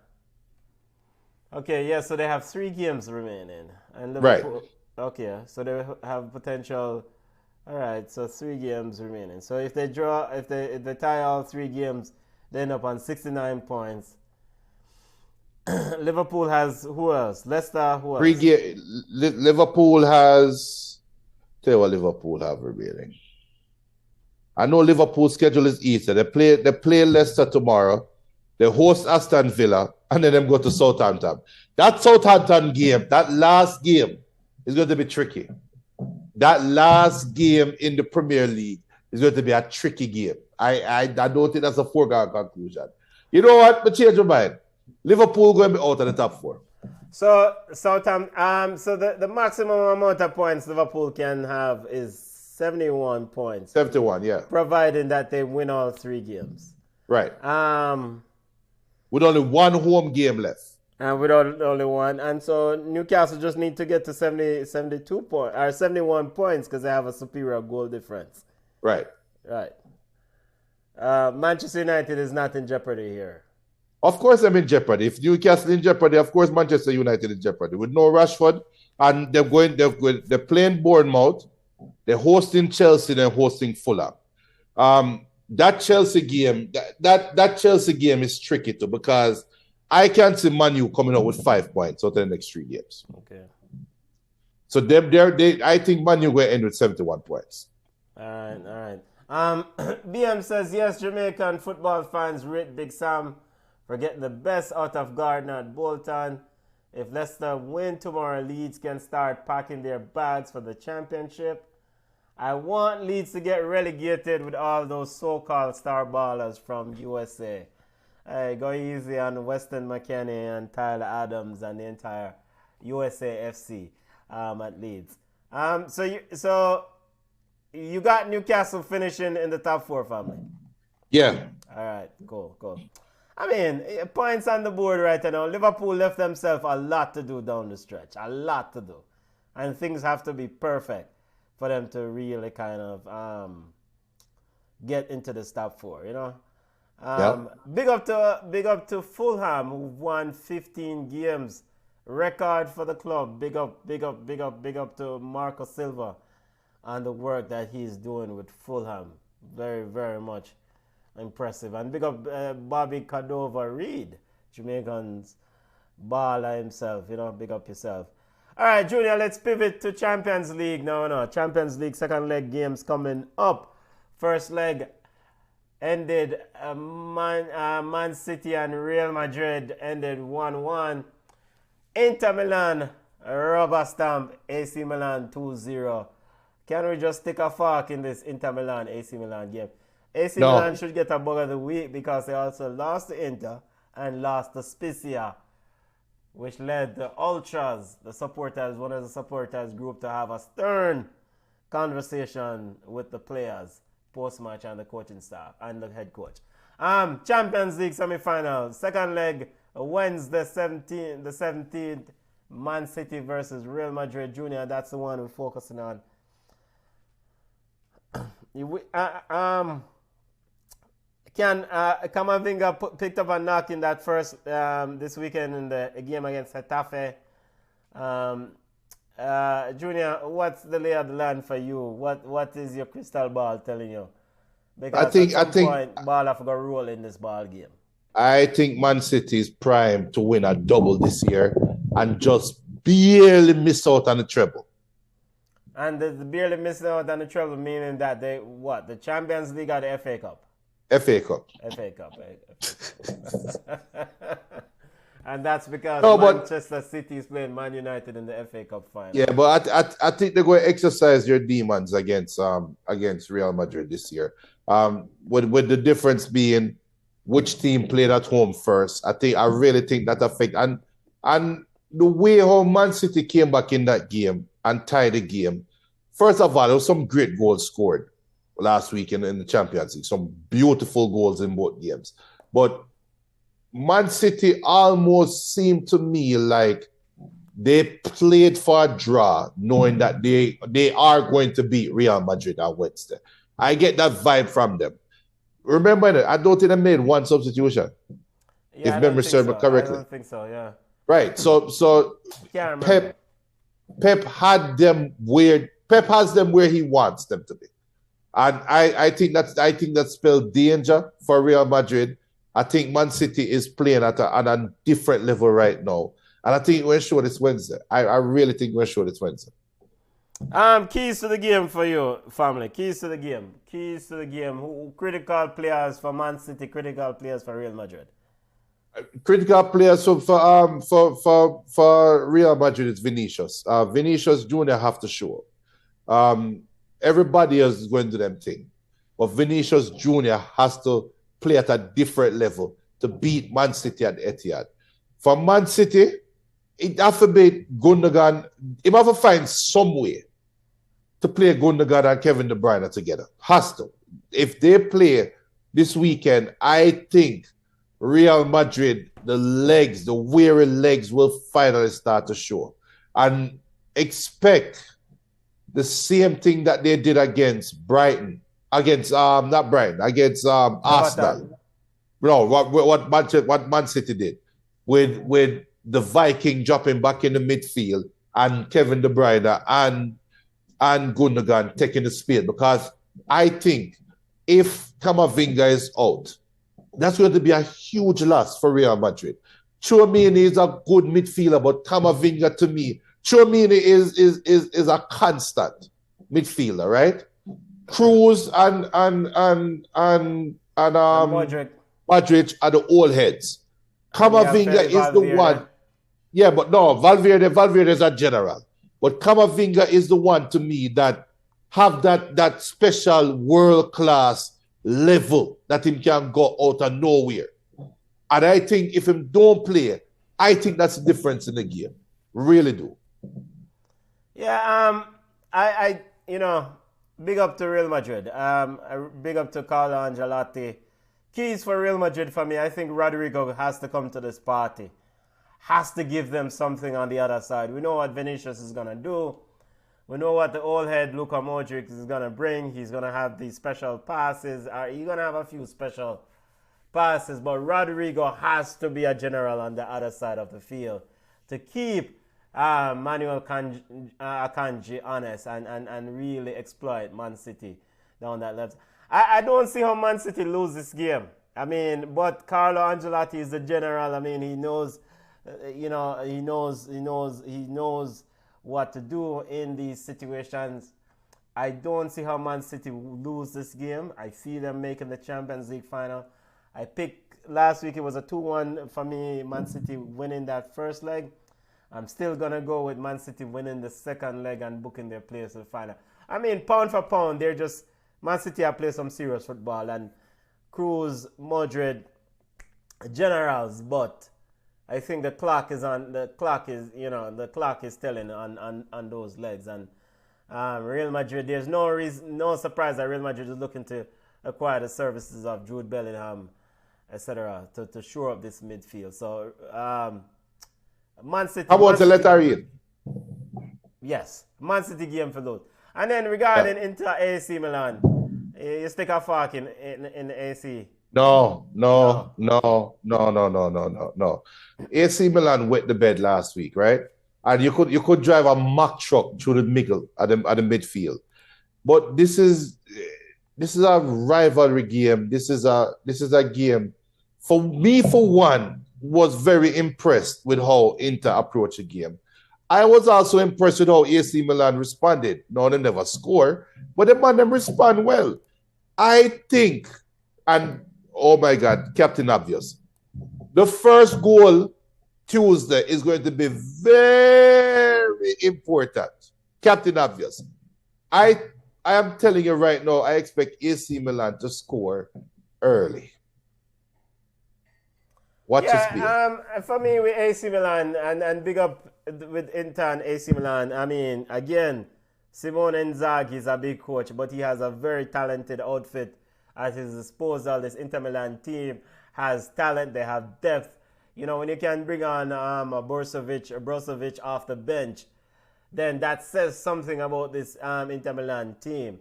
Okay, yeah, so they have 3 games remaining. And Liverpool, right. Okay, so they have potential. All right, so 3 games remaining. So if they tie all 3 games, they end up on 69 points. Liverpool has who else? Leicester, who else? Liverpool has. Tell you what Liverpool have remaining. I know Liverpool's schedule is easy. They play Leicester tomorrow. They host Aston Villa, and then them go to Southampton. That Southampton game, that last game, is going to be tricky. That last game in the Premier League is going to be a tricky game. I don't think that's a foregone conclusion. You know what? But change your mind. Liverpool going to be out of the top 4. So Southampton. So the maximum amount of points Liverpool can have is 71 points. 71, yeah. Providing that they win all 3 games. Right. With only 1 home game left. And without only 1. And so Newcastle just need to get to 72 points or 71 points because they have a superior goal difference. Right. Right. Manchester United is not in jeopardy here. Of course I'm in jeopardy. If Newcastle in jeopardy, of course Manchester United in jeopardy. With no Rashford, and they're playing Bournemouth, they're hosting Chelsea, they're hosting Fulham. That Chelsea game, that Chelsea game is tricky too because I can't see Man U coming out with 5 points out of the next 3 games. Okay. So I think Man U will end with 71 points. All right. BM says, yes, Jamaican football fans rate Big Sam for getting the best out of Gardner at Bolton. If Leicester win tomorrow, Leeds can start packing their bags for the championship. I want Leeds to get relegated with all those so-called star ballers from USA. Hey, go easy on Weston McKennie and Tyler Adams and the entire USA FC at Leeds. So you got Newcastle finishing in the top 4, family? Yeah. All right, cool. I mean, points on the board right now. Liverpool left themselves a lot to do down the stretch. A lot to do. And things have to be perfect for them to really kind of get into the top 4, you know? Big up to Fulham, who won 15 games. Record for the club. Big up to Marco Silva and the work that he's doing with Fulham. Very, very much impressive. And big up Bobby Cordova-Reid, Jamaican's baller himself. You know, big up yourself. All right, Junior, let's pivot to Champions League now. Champions League second leg games coming up. First leg ended Man City and Real Madrid ended 1-1. Inter Milan rubber stamp AC Milan 2-0. Can we just take a fork in this Inter Milan AC Milan game? AC Milan should get a bug of the week because they also lost to Inter and lost to Spezia, which led the Ultras, one of the supporters group, to have a stern conversation with the players post-match and the coaching staff and the head coach. Champions League semi-final, second leg, Wednesday, the 17th, Man City versus Real Madrid. Junior, that's the one we're focusing on. Camavinga picked up a knock in that first this weekend in the game against Getafe. Junior, what's the lay of the land for you? What is your crystal ball telling you? Because I think ball have got roll in this ball game. I think Man City is primed to win a double this year and just barely miss out on the treble. And the barely missing out on the treble, meaning that the Champions League or the FA Cup? FA Cup. FA Cup. And that's because Manchester City is playing Man United in the FA Cup final. Yeah, but I think they're going to exercise their demons against Real Madrid this year. With the difference being which team played at home first. I really think that affects. And the way how Man City came back in that game and tied the game, first of all, there was some great goals scored last week in the Champions League. Some beautiful goals in both games. But Man City almost seemed to me like they played for a draw, knowing that they are going to beat Real Madrid on Wednesday. I get that vibe from them. Remember that I don't think they made one substitution. Yeah, if memory serves me correctly. I don't think so, yeah. Right. So Can't remember. Pep has them where he wants them to be. And I think that spells danger for Real Madrid. I think Man City is playing at a different level right now. And I think we're sure this Wednesday. I really think we're sure this Wednesday. Keys to the game for you, family. Keys to the game. Critical players for Man City, critical players for Real Madrid. Critical players for Real Madrid is Vinicius. Vinicius Jr. have to show. Everybody else is going to do them thing. But Vinicius Jr. has to play at a different level to beat Man City at Etihad. For Man City, it has to be Gundogan. He have to find some way to play Gundogan and Kevin De Bruyne together. Has to. If they play this weekend, I think Real Madrid, the weary legs will finally start to show. And expect the same thing that they did against Brighton. Against Arsenal. No, what Man City did with the Viking dropping back in the midfield and Kevin De Bruyne and Gundogan taking the speed, because I think if Camavinga is out, that's going to be a huge loss for Real Madrid. Tchouaméni is a good midfielder, but Camavinga, to me, Tchouaméni is a constant midfielder, right? Cruz and Modric are the old heads. Camavinga is the one. Yeah, but no, Valverde is a general. But Camavinga is the one, to me, that have that special world-class level that him can go out of nowhere. And I think if him don't play, I think that's the difference in the game. Really do. Yeah, I big up to Real Madrid. Big up to Carlo Ancelotti. Keys for Real Madrid for me, I think Rodrigo has to come to this party. Has to give them something on the other side. We know what Vinicius is going to do. We know what the old head Luka Modric is going to bring. He's going to have these special passes. He's going to have a few special passes. But Rodrigo has to be a general on the other side of the field to keep Manuel Akanji honest and really exploit Man City down that left. I don't see how Man City lose this game. I mean, but Carlo Ancelotti is the general. I mean, he knows, he knows what to do in these situations. I don't see how Man City will lose this game. I see them making the Champions League final. I picked last week, it was a 2-1 for me, Man City winning that first leg. I'm still going to go with Man City winning the second leg and booking their place to the final. I mean, pound for pound, Man City have played some serious football, and Cruz, Madrid, generals, but I think the clock is telling on those legs. And Real Madrid, there's no surprise that Real Madrid is looking to acquire the services of Jude Bellingham, etc., to shore up this midfield. So Man City. How about the letter in? Yes, Man City game for those. And then regarding Inter AC Milan, you stick a fork in AC. No. AC Milan wet the bed last week, right? And you could drive a Mack truck through the middle at the midfield. But this is a rivalry game. This is a game. For me, for one, was very impressed with how Inter approached the game. I was also impressed with how AC Milan responded. No, they never score, but them respond well. I think, and oh my God, Captain Obvious. The first goal Tuesday is going to be very important. Captain Obvious. I am telling you right now, I expect AC Milan to score early. Watch his play. For me with AC Milan and big up with Inter and AC Milan. I mean, again, Simone Inzaghi is a big coach, but he has a very talented outfit at his disposal. This Inter Milan team has talent. They have depth. You know, when you can bring on a Brozovic off the bench, then that says something about this Inter Milan team.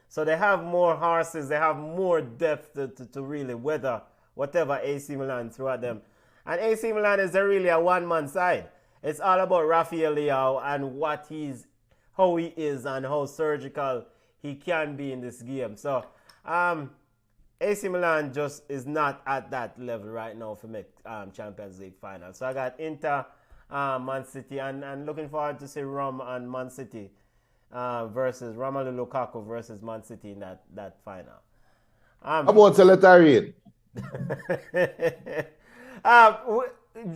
So they have more horses. They have more depth to really weather whatever AC Milan throw at them. And AC Milan is really a one-man side. It's all about Rafael Leao and how he is and how surgical he can be in this game. So AC Milan just is not at that level right now for me Champions League final. So I got Inter, Man City, and looking forward to see Roma and Man City versus Romelu Lukaku versus Man City in that final. I'm going to let her in.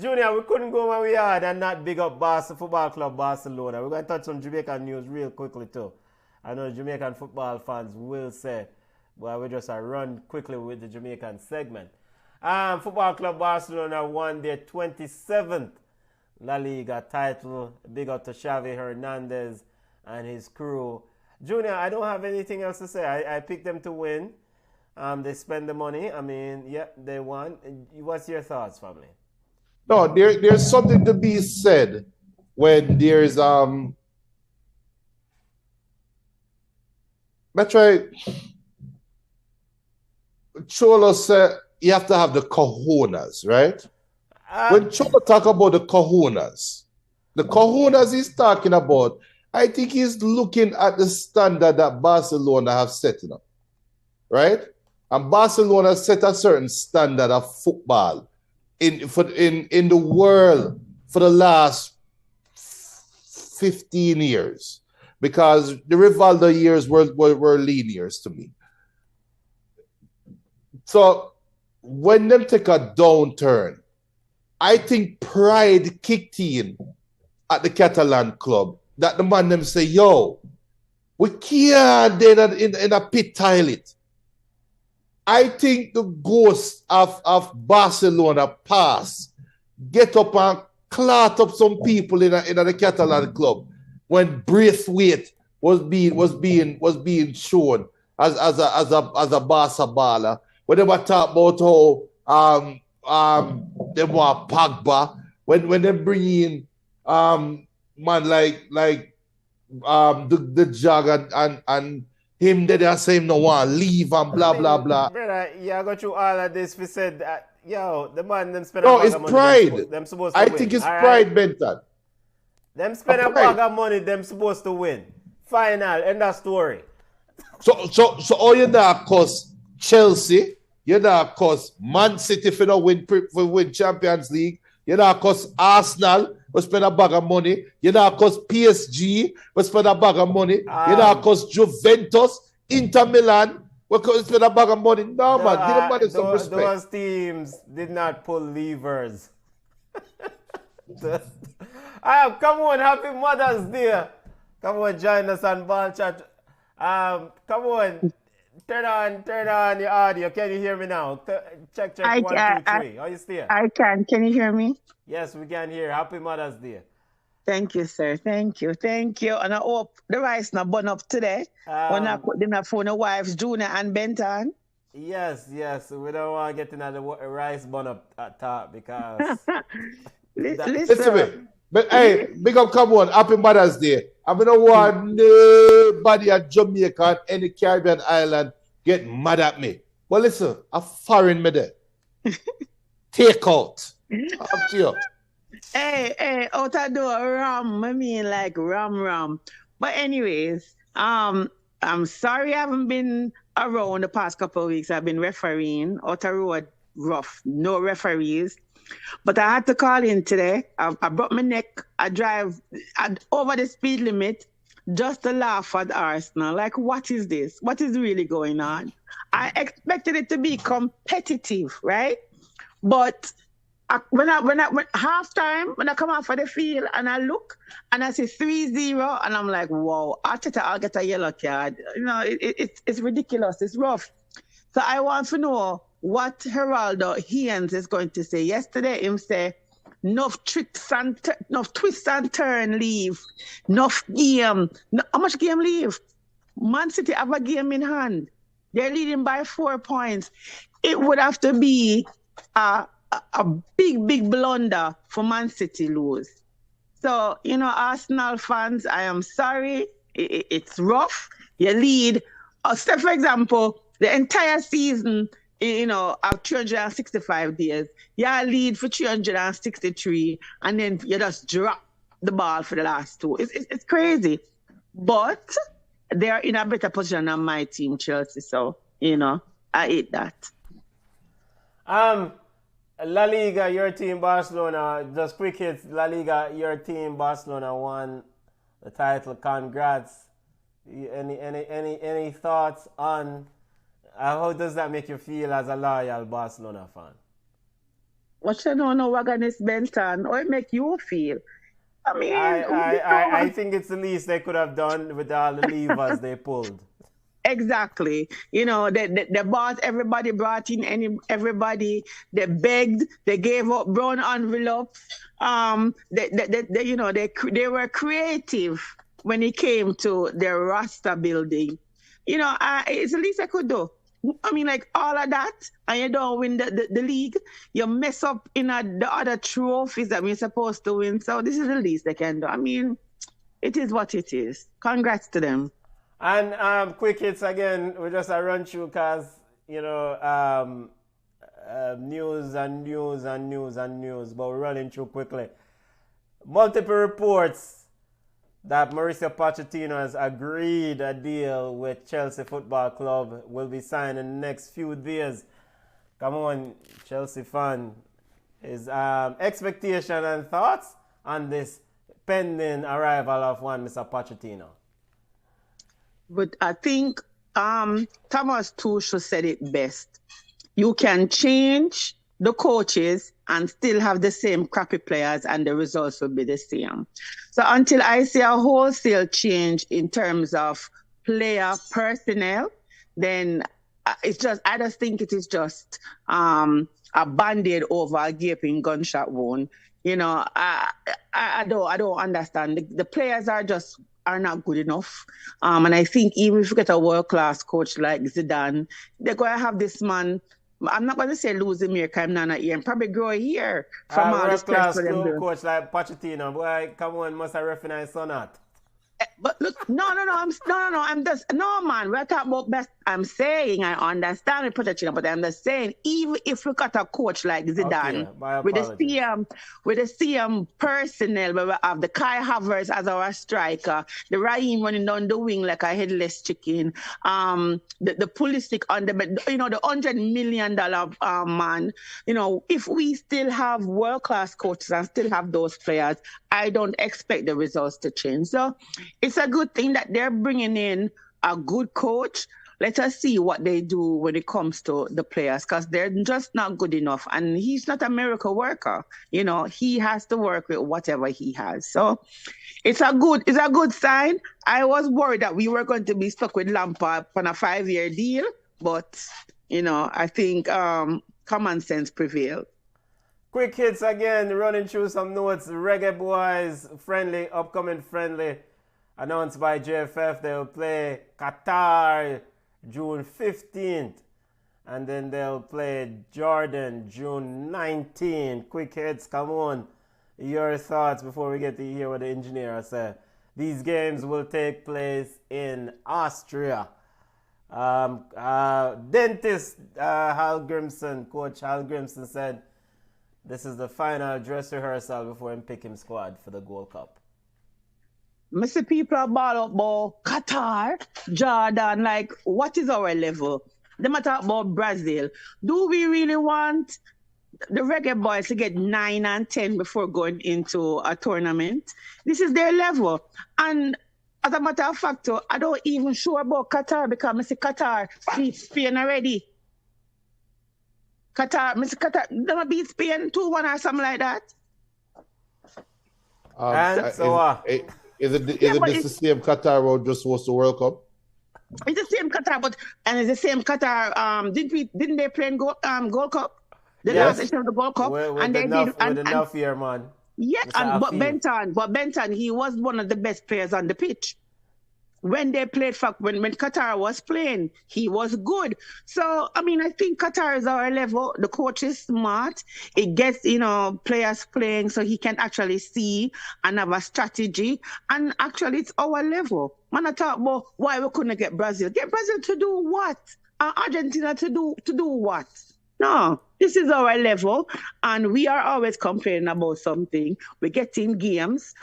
Junior, we couldn't go where we are and not big up Football Club Barcelona. We're going to touch some Jamaican news real quickly too. I know Jamaican football fans will say, well, we just run quickly with the Jamaican segment. Football Club Barcelona won their 27th La Liga title. Big up to Xavi Hernandez and his crew. Junior, I don't have anything else to say. I picked them to win. They spend the money. I mean, yeah, they won. What's your thoughts, family? No, there's something to be said when there's Cholo said you have to have the cojones, right? When Cholo talk about the cojones he's talking about, I think he's looking at the standard that Barcelona have set up, right? And Barcelona set a certain standard of football in the world for the last 15 years, because the Rivaldo years were lean years to me. So when them take a downturn, I think pride kicked in at the Catalan club, that the man them say, yo, we can't in a pit toilet. I think the ghost of Barcelona past get up and clot up some people in the Catalan club when Braithwaite was being shown as a Barca baller. When they were talking about how they want Pogba, when they bring in man like the Jag and him, they are saying no one leave and blah blah blah. Brother, yeah, I got through all of this. We said that, yo, the man them spend no, a bag it's of money. pride. Them supposed to I win. think it's all pride, right? Benton. Them spend a bag of money. Them supposed to win. Final, end of story. So all you know, cause Chelsea, you know, cause Man City for no win Champions League. You know, cause Arsenal will spend a bag of money. You know, cause PSG will spend a bag of money. You know, cause Juventus, Inter Milan will spend a bag of money. No, man, give them money some respect. Those teams did not pull levers. Come on, happy Mother's Day. Come on, join us on Ballchat. Come on. Turn on your audio. Can you hear me now? Check. 1, 2, 3. Are you still? I can. Can you hear me? Yes, we can hear. Happy Mother's Day. Thank you, sir. Thank you. And I hope the rice not burn up today. When I put dinner for the wives, Junior and Benton. Yes. We don't want to get another rice burn up at top because... Listen. But hey, big up, come on, happy Mother's Day. I don't want nobody at Jamaica or any Caribbean island get mad at me. But listen, a foreign me there. Take out. Up to you. Hey, out of door rum. I mean like rum. But anyways, I'm sorry I haven't been around the past couple of weeks. I've been refereeing. Out of road rough. No referees. But I had to call in today. I broke my neck. I drive over the speed limit just to laugh at Arsenal. Like, what is this? What is really going on? I expected it to be competitive, right? But when halftime, when I come out for the field and I look and I see 3-0 and I'm like, wow, I'll get a yellow card. You know, it's ridiculous. It's rough. So I want to know what Geraldo Hiens is going to say. Yesterday, him say, enough twists and turn leave, enough game. No, how much game leave? Man City have a game in hand. They're leading by 4 points. It would have to be a big blunder for Man City lose. So, Arsenal fans, I am sorry. It's rough. You lead. Say, for example, the entire season, of 365 days, you lead for 363, and then you just drop the ball for the last two. It's crazy. But they're in a better position than my team, Chelsea. So, I hate that. La Liga, your team Barcelona, just quick hits. La Liga, your team Barcelona won the title. Congrats. Any thoughts on how does that make you feel as a loyal Barcelona fan? What you don't know, Waganis Benton, how it make you feel? I mean, I think it's the least they could have done with all the levers they pulled. Exactly. They bought everybody, brought in everybody. They begged. They gave up brown envelopes. They were creative when it came to their roster building. It's the least I could do. I mean, like all of that, and you don't win the league. You mess up in the other trophies that we're supposed to win. So this is the least they can do. I mean, it is what it is. Congrats to them. And quick hits again. We just run through because news and news and news and news, but we're running through quickly. Multiple reports that Mauricio Pochettino has agreed a deal with Chelsea Football Club, will be signed in the next few days. Come on, Chelsea fan. His expectation and thoughts on this pending arrival of one Mr. Pochettino. But I think Thomas Tuchel said it best. You can change the coaches and still have the same crappy players and the results will be the same. So until I see a wholesale change in terms of player personnel, then I just think it is just a band-aid over a gaping gunshot wound. I don't understand. The players are not good enough. And I think even if you get a world-class coach like Zidane, they're going to have this man, I'm not going to say lose a mere time, Nana here, and probably grow a year from all this world-class coach like Pochettino, boy, come on, must I recognize or not? But look, no, man, we're talking about best. I'm saying I understand with Pochettino, but I'm just saying, even if we got a coach like Zidane, with the CM personnel, where we have the Kai Havertz as our striker, the Raheem running down the wing like a headless chicken, the Pulisic on the $100 million man, if we still have world-class coaches and still have those players, I don't expect the results to change. So it's a good thing that they're bringing in a good coach. Let us see what they do when it comes to the players, because they're just not good enough. And he's not a miracle worker. He has to work with whatever he has. So it's a good sign. I was worried that we were going to be stuck with Lampard on a 5-year deal, but I think common sense prevailed. Quick hits again, running through some notes. Reggaeboyz upcoming friendly announced by JFF. They'll play Qatar June 15th, and then they'll play Jordan June 19th. Quick hits, come on. Your thoughts before we get to hear what the engineer said. These games will take place in Austria. Dentist Coach Hal Grimson said this is the final dress rehearsal before him pick him squad for the Gold Cup. Mr. People are ball up about Qatar, Jordan, like what is our level? They matter about Brazil. Do we really want the Reggaeboyz to get 9 and 10 before going into a tournament? This is their level. And as a matter of fact, I don't even sure about Qatar because Mr. Qatar beat Spain already. Mr. Qatar, they might beat Spain 2-1 or something like that. Is it the same Qatar road just host the World Cup? It's the same Qatar, and it's the same Qatar. Didn't they play in Gold Cup? The Yes. last edition of the Gold Cup, With and they enough, did. And enough here, man. yeah, Mr. but Benton, he was one of the best players on the pitch. When they played when Qatar was playing, he was good. So I mean, I think Qatar is our level. The coach is smart. It gets players playing so he can actually see and have a strategy. And actually, it's our level. Man, I talk about why we couldn't get Brazil. Get Brazil to do what? Argentina to do what? No, this is our level, and we are always complaining about something. We get in games,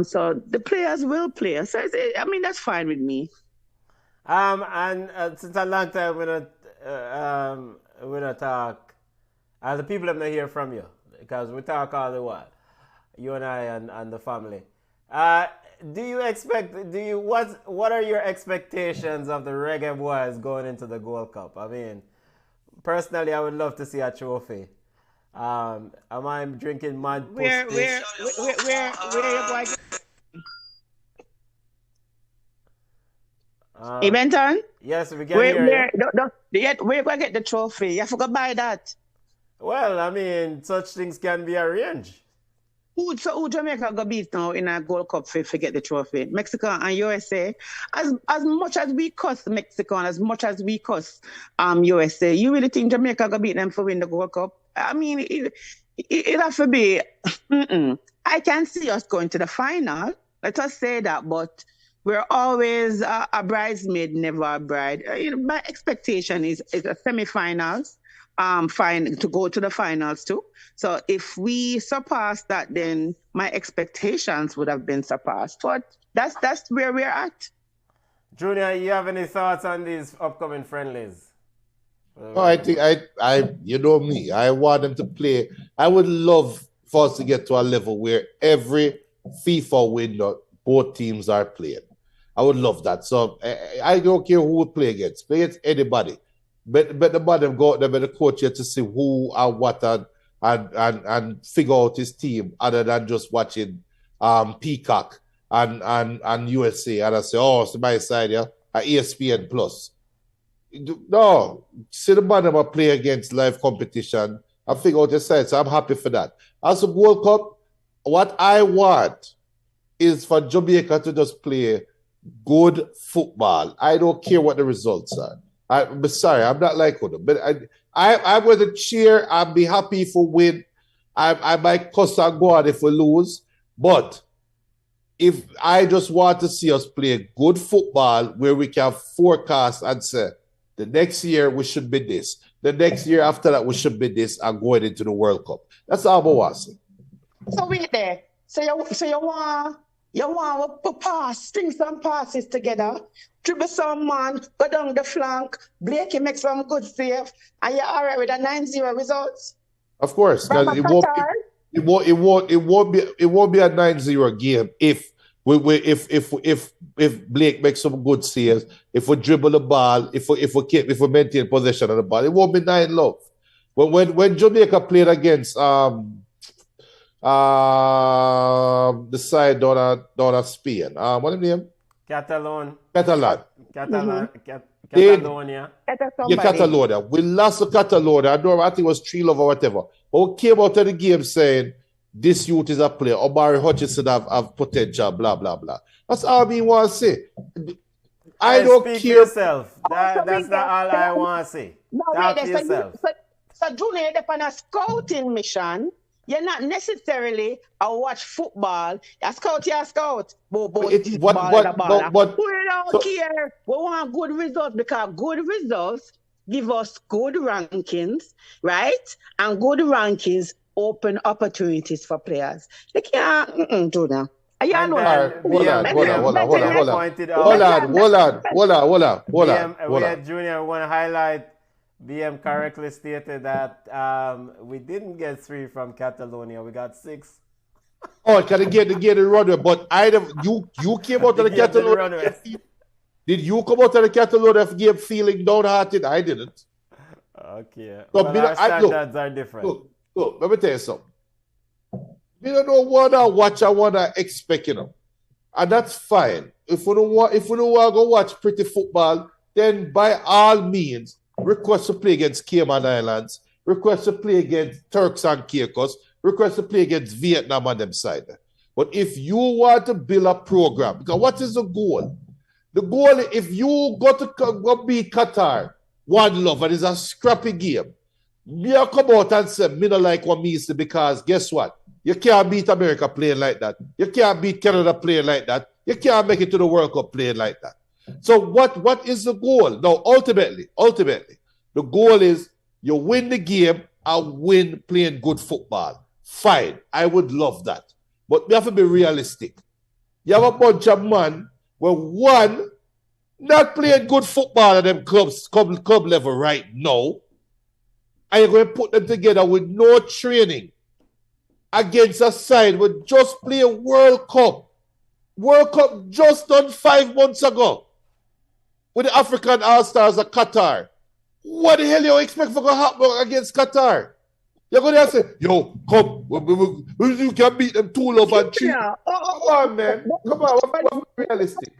so the players will play. So I mean, that's fine with me. And since a long time we not talk, and the people have not hear from you because we talk all the while, you and I and the family. Do you expect? What are your expectations of the Reggaeboyz going into the Gold Cup? I mean, personally, I would love to see a trophy. Am I drinking mad Where you going? Benton? Yes, we can hear you. Where you going to get the trophy? You forgot to buy that. Well, I mean, such things can be arranged. Who Jamaica go beat now in a Gold Cup for get the trophy? Mexico and USA. As much as we cost Mexico and as much as we cost USA, you really think Jamaica go beat them for win the Gold Cup? I mean, it have to be. I can see us going to the final. Let us say that, but we're always a bridesmaid, never a bride. My expectation is a semi-finals. To go to the finals too. So if we surpass that, then my expectations would have been surpassed. But that's where we're at. Junior, you have any thoughts on these upcoming friendlies? Oh, I think you know me. I want them to play. I would love for us to get to a level where every FIFA window, both teams are playing. I would love that. So I don't care who would play against. Play against anybody. But the bottom go out there with the coach here to see who and what and figure out his team other than just watching Peacock and USA. And I say, oh, it's my side here, ESPN Plus. No, see the bottom play against live competition and figure out your side. So I'm happy for that. As a World Cup, what I want is for Jamaica to just play good football. I don't care what the results are. I'm sorry, I'm not like them, but I'm going to cheer and be happy if we win. I might cuss and go on if we lose, but if I just want to see us play good football where we can forecast and say, the next year we should be this, the next year after that we should be this, and going into the World Cup. That's all I want to say. So wait there. So you want to pass, string some passes together, dribble some man, go down the flank, Blakey make some good save, and you're all right with a 9-0 results? Of course. It won't be a 9-0 game if Blake makes some good saves, if we dribble the ball, if we maintain possession of the ball. It won't be 9-love. When Jamaica played against the side down at Spain. What is the name? Catalan. Catalonia. Catalonia. We lost to Catalonia. I think it was 3-love or whatever. But we came out of the game saying this youth is a player. Omari Hutchinson have potential, blah, blah, blah. That's all we want to say. I don't care. Yourself. That's not all I want to say. Talk to yourself. So Junior, you're on a scouting mission. You're not necessarily a watch football. You're a scout. But we don't care. We want good results because good results give us good rankings, right? And good rankings open opportunities for players. They can't do that. Hold on. Junior, I want to highlight BM correctly stated that we didn't get 3 from Catalonia. We got 6. Oh, can I get the runner? But you came out of the Catalonia. Did you come out of the Catalonia game feeling downhearted? I didn't. Okay. So our standards are different. Look, let me tell you something. You don't know what I watch, I want to expect, And that's fine. If we don't want to go watch pretty football, then by all means, request to play against Cayman Islands, request to play against Turks and Caicos, request to play against Vietnam on them side. But if you want to build a program, because what is the goal? The goal, if you go beat Qatar, 1-0, and it's a scrappy game, me come out and say, me don't like what me say, because guess what? You can't beat America playing like that. You can't beat Canada playing like that. You can't make it to the World Cup playing like that. So what is the goal? No, ultimately, the goal is you win the game and win playing good football. Fine, I would love that. But we have to be realistic. You have a bunch of men where one not playing good football at them club level right now, and you're going to put them together with no training against a side with just play World Cup. World Cup just done 5 months ago with the African All-Stars of Qatar. What the hell you expect for to happen against Qatar? You're going to say, yo, come, you can beat them 2-0 and 3. Yeah. Come on, man. Come on, what's realistic?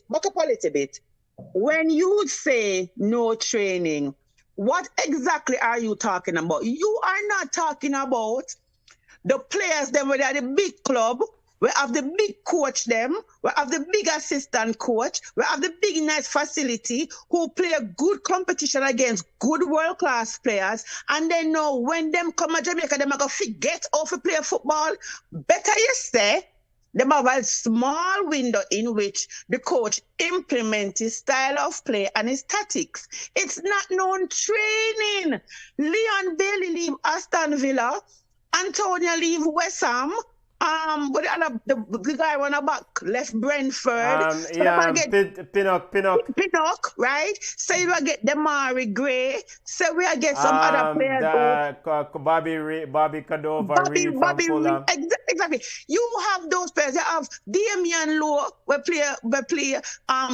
Back up a little bit. When you say no training, what exactly are you talking about? You are not talking about the players them where they're the big club, we have the big coach them, we have the big assistant coach, we have the big nice facility who play a good competition against good world-class players, and they know when them come to Jamaica, them are going to forget how to play football. Better you say, they have a small window in which the coach implements his style of play and his tactics. It's not known training. Leon Bailey leave Aston Villa, Antonio leave West Ham. But the guy on the back left Brentford. Pinnock, right? So you will get Damari Gray. So we will get some other players. Bobby Cadova, Reed from Fulham. Exactly. You have those players. You have Damian Lowe, we play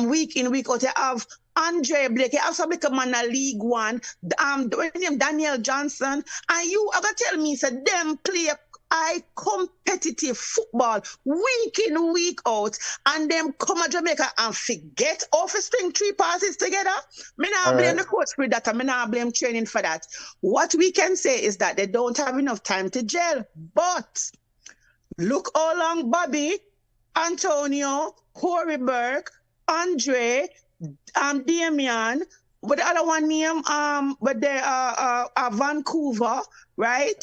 week in, week out. You have Andre Blake, you have some big man in League One, Daniel Johnson, and you are going to tell me, so them play high competitive football week in, week out, and them come to Jamaica and forget off a string 3 passes together. Me not blame the coach for that, and me not blame training for that. What we can say is that they don't have enough time to gel. But look how long Bobby, Antonio, Corey Burke, Andre, Damian, but the other one name, but they are Vancouver, right?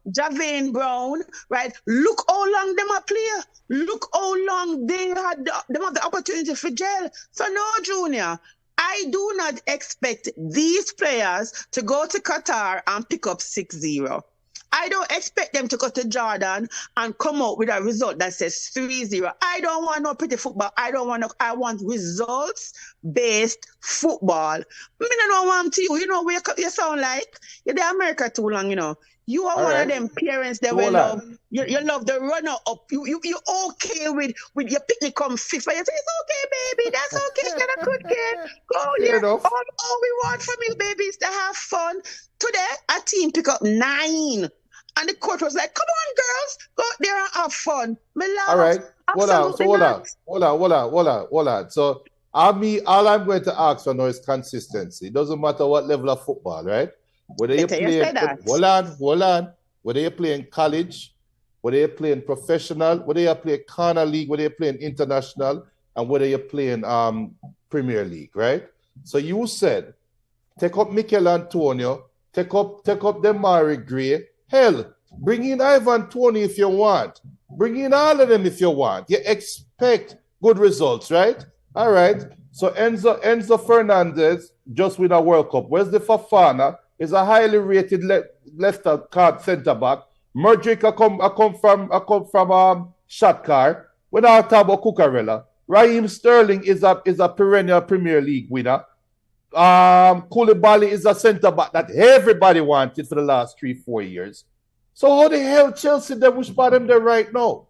Javian Brown, right? Look how long them are play. Look how long they had them have the opportunity for jail. So no, Junior, I do not expect these players to go to Qatar and pick up 6-0. I don't expect them to go to Jordan and come out with a result that says 3-0. I don't want no pretty football. I want results-based football. Me don't want to you know what you sound like? You're in America too long, you know. You are one of them parents that will love you love the runner up. You okay with your picnic come fifth. You say, it's okay, baby, that's okay, you're a good kid. Go there. All we want from you, baby, is to have fun. Today, a team pick up 9. And the coach was like, come on, girls, go out there and have fun. All right. Hold on. So all I'm going to ask for now is consistency. It doesn't matter what level of football, right? Whether you play, hold on. Whether you play in college, whether you play in professional, whether you play corner league, whether you play in international, and whether you play in Premier League, right? So you said, take up Mikel Antonio, take up Damari Gray. Hell, bring in Ivan Toney if you want. Bring in all of them if you want. You expect good results, right? All right. So Enzo Fernandez just win a World Cup. Where's the Fafana? Is a highly rated left card centre back. Murdrick I come from Shatkar. When I talk about Cucurella, Raheem Sterling is a perennial Premier League winner. Koulibaly is a centre back that everybody wanted for the last 3-4 years. So how the hell Chelsea they wish for them there right now?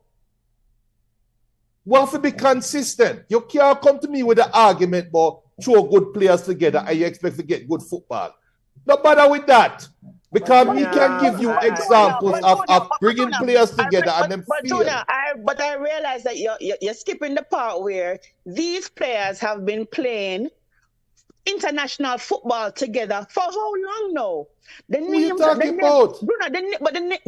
We have to be consistent. You can't come to me with the argument about throw good players together and you expect to get good football. No bother with that. Because But me can Junior, give you I examples think of bringing players together and them But fail. Tuna, I realize that you're skipping the part where these players have been playing international football together for how long now? The Who you names, talking about?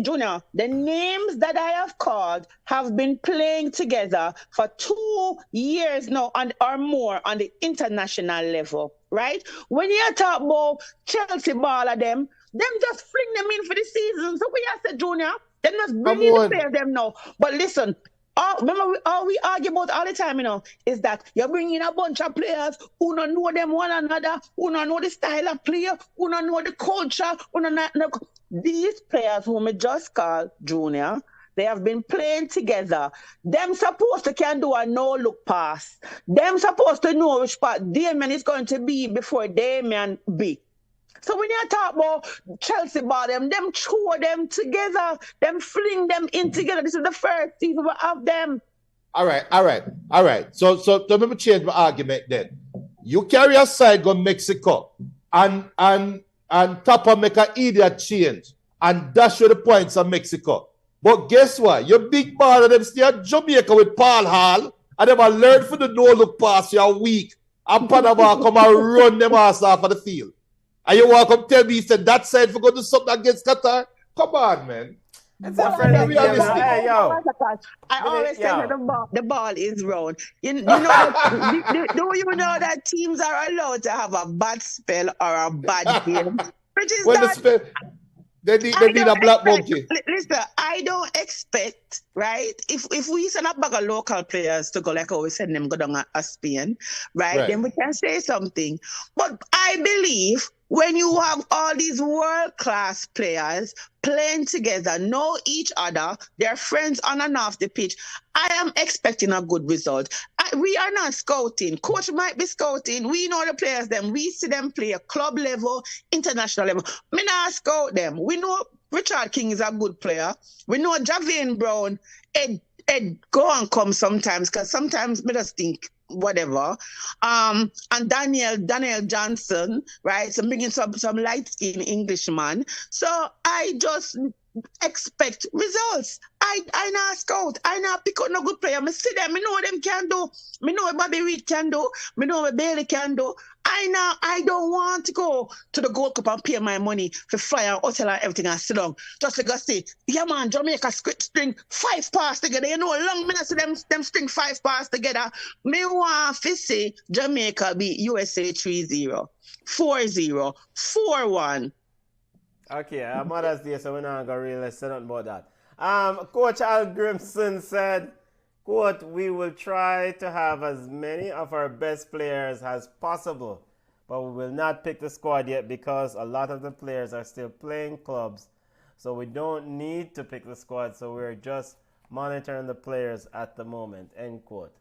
Junior, the names that I have called have been playing together for 2 years now and or more on the international level, right? When you talk about Chelsea ball of them just fling them in for the season. So we have said, Junior, them just bring Come in the on. players them now. But listen, remember, all we argue about all the time, is that you're bringing a bunch of players who don't know them one another, who don't know the style of play, who don't know the culture, who don't know. These players whom we just called Junior, they have been playing together. Them supposed to can do a no-look pass. Them supposed to know which part Damien is going to be before Damien be. So when you talk about Chelsea ball, them throw them together, them fling them in together. This is the first season we have them. All right. So let me change my argument then. You carry a side go Mexico and Tapa make an idiot change and dash you the points of Mexico. But guess what? Your big ball of them stay at Jamaica with Paul Hall and them have learned for the no-look pass you're weak. And Panama come and run them ass off of the field. And you want to come tell me that side for going to do something against Qatar? Come on, man. it's a friendly game. Hey, yo. I always say that the ball is round. You know that, do you know that teams are allowed to have a bad spell or a bad game? Which is When that they need a black monkey. Listen, I don't expect, right? If we send a bag of local players to go like how we send them go down a Spain, right? Then we can say something. But I believe when you have all these world-class players playing together, know each other, they're friends on and off the pitch, I am expecting a good result. We are not scouting. Coach might be scouting. We know the players, them. We see them play at club level, international level. Me not scout them. We know Richard King is a good player. We know Javane Brown, Ed go and come sometimes, because sometimes me just think whatever. And Daniel Johnson, right? So bringing some light-skinned Englishman. So I just expect results. I not scout. I not pick up no good player. I see them. I know what them can do. I know what Bobby Reed can do. I know what Bailey can do. I don't want to go to the Gold Cup and pay my money for fly and hotel and everything and sit down. Just to go say, yeah man, Jamaica string 5 pass together. You know, long minutes them string 5 pass together. Me want to see Jamaica beat USA 3-0, 4-0, 4-1. Okay, Mother's Day, so we're not going to really say nothing about that. Coach Al Grimson said, quote, we will try to have as many of our best players as possible, but we will not pick the squad yet because a lot of the players are still playing clubs, so we don't need to pick the squad, so we're just monitoring the players at the moment, end quote.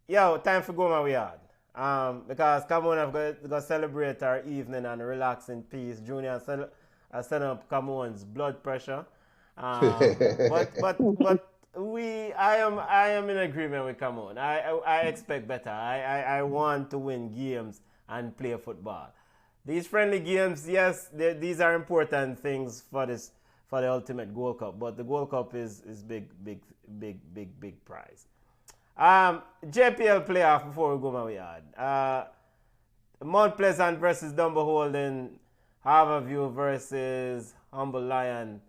Yo, time for go my way out. Because Cameroon have got to celebrate our evening and relax in peace. Junior set up Cameroon's blood pressure. But I am in agreement with Cameroon. I expect better. I want to win games and play football. These friendly games, yes, these are important things for the ultimate Gold Cup. But the Gold Cup is big prize. JPL playoff before we go my yard. Mount Pleasant versus Dumbo Holden, Harborview versus Humble Lion.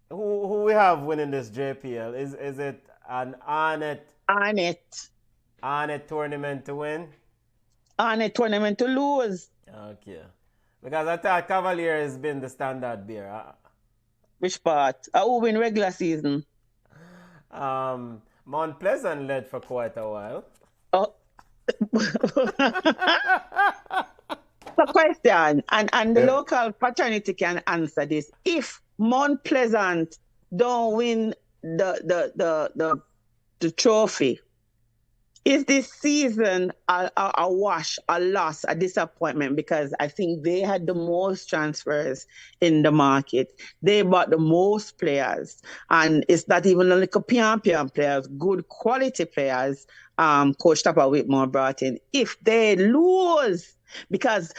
Who we have winning this JPL? Is it an Arnett tournament to win? Arnett tournament to lose. Okay. Because I thought Cavalier has been the standard beer. Which part? Who win regular season? Mount Pleasant led for quite a while. Oh. The question, and the local fraternity can answer this. If Mount Pleasant don't win the trophy, is this season a wash, a loss, a disappointment? Because I think they had the most transfers in the market. They bought the most players. And it's not even like a pian players, good quality players. Coach Tapa Whitmore brought in. If they lose, because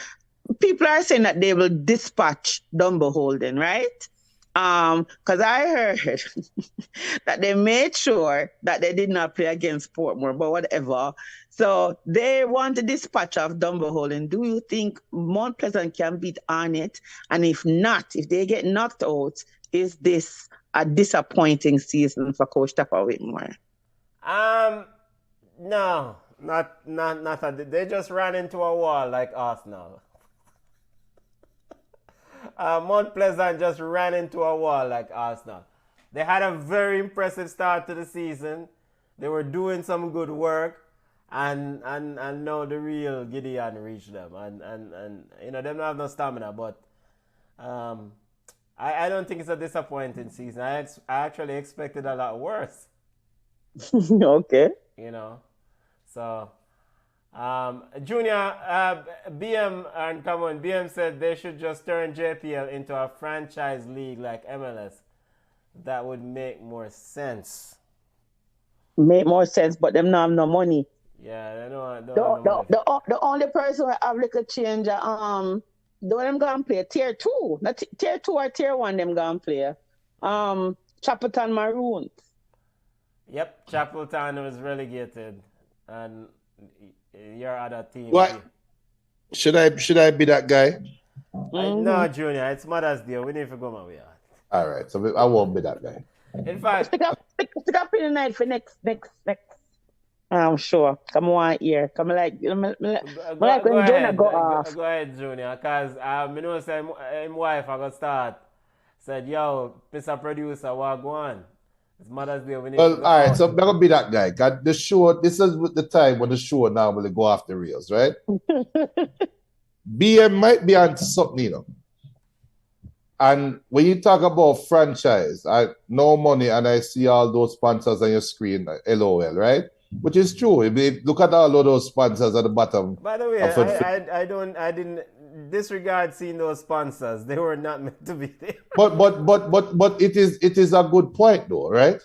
people are saying that they will dispatch Dumbo Holden, right? Because I heard that they made sure that they did not play against Portmore, but whatever. So they want to dispatch of Dumbo Holden. Do you think Mount Pleasant can beat Arnett? And if not, if they get knocked out, is this a disappointing season for Coach Tapa Whitmore? No, not. They just ran into a wall like Arsenal. Mount Pleasant just ran into a wall like Arsenal. They had a very impressive start to the season. They were doing some good work, and now the real Gideon reached them, and you know, they don't have no stamina. But I don't think it's a disappointing season. I actually expected a lot worse. Okay. You know, so. Junior, BM, and come on, BM said they should just turn JPL into a franchise league like MLS. That would make more sense. Make more sense, but them not have no money. Yeah, they don't have no money. The only person who have little change, though them gonna play tier 2, not tier 2 or tier 1. Them gonna play. Chapelton Maroons. Yep, Chapelton was relegated, and your other team. What? Should I be that guy? No, Junior, it's Mother's Day. We need to go my way out. All right, so I won't be that guy. In fact, stick up in the night for next. I'm sure. Come on here. Come like when Junior go off. Go ahead, Junior, because you know, say my wife I got start. Said, yo, Mr. Producer, what go on? It's Mother's Day. We need Well, all right, so I'm going to be that guy. Got the show, this is the time when the show normally go off the rails, right? BM might be on something, you know. And when you talk about franchise, I no money, and I see all those sponsors on your screen, LOL, right? Which is true. If you look at all of those sponsors at the bottom. By the way, I didn't disregard seeing those sponsors. They were not meant to be there. But it is a good point though, right?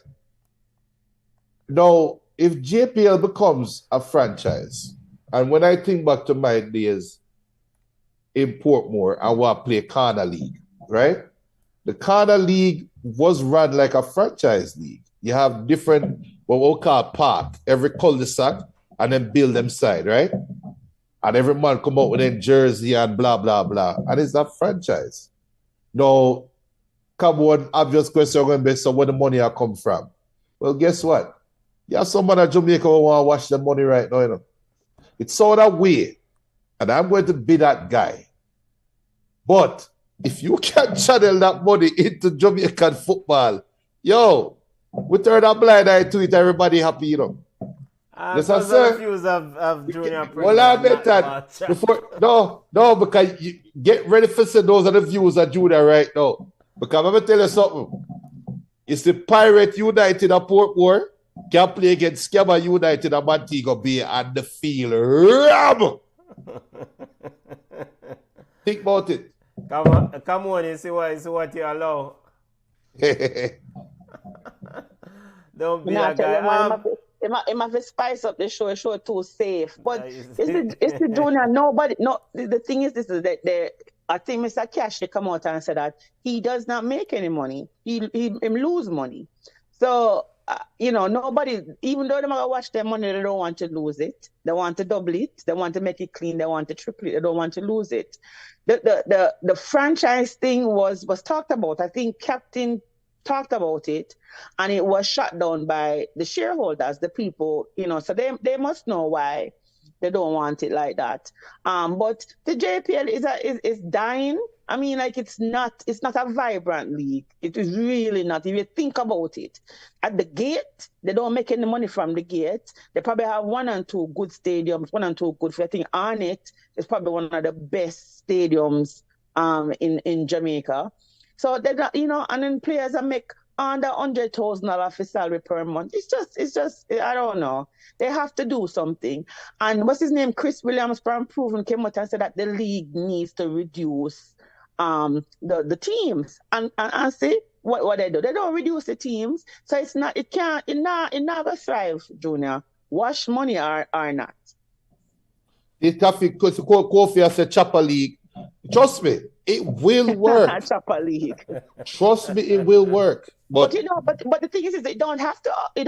Now, if JPL becomes a franchise, and when I think back to my days in Portmore, I want to play Corner League, right? The Corner League was run like a franchise league. You have different, what we call park, every cul-de-sac, and then build them side, right? And every man come out with a jersey and blah, blah, blah. And it's a franchise. Now, come on, obvious question going to be, so where the money will come from? Well, guess what? You have someone at Jamaica who want to watch the money right now, you know. It's all that way. And I'm going to be that guy. But if you can channel that money into Jamaican football, yo, we turn a blind eye to it, everybody happy, you know. Yes, sir. Views of Junior. Well, I bet that before, no, because you get ready for say those are the views of Junior right now. Because I'm going to tell you something. It's the Pirate United of Portmore can play against Scammer United of Montego Bay and the field ram. Think about it. Come on, you see what you allow. Don't be that guy. It must spice up the show too safe. But it's the Junior. The thing is, this is that I think Mr. Cash they come out and said that he does not make any money. He lose money. So nobody, even though they might watch their money, they don't want to lose it. They want to double it. They want to make it clean. They want to triple it. They don't want to lose it. The franchise thing was talked about. I think Captain talked about it, and it was shut down by the shareholders, the people, so they must know why they don't want it like that. But the JPL is dying. I mean, like it's not a vibrant league. It is really not. If you think about it, at the gate, they don't make any money from the gate. They probably have 1 and 2 good stadiums, 1 and 2 good. I think Arnett is probably one of the best stadiums in Jamaica. So they got, and then players that make under $100,000 for salary per month. It's just, I don't know. They have to do something. And what's his name? Chris Williams from Proven came out and said that the league needs to reduce the teams. And see what they do. They don't reduce the teams. So it never thrive, Junior. Wash money or not. It's tough because Kofi has a Chopper League. Trust me, it will work. Chopper League. Trust me, it will work. But you know, but the thing is it don't have to be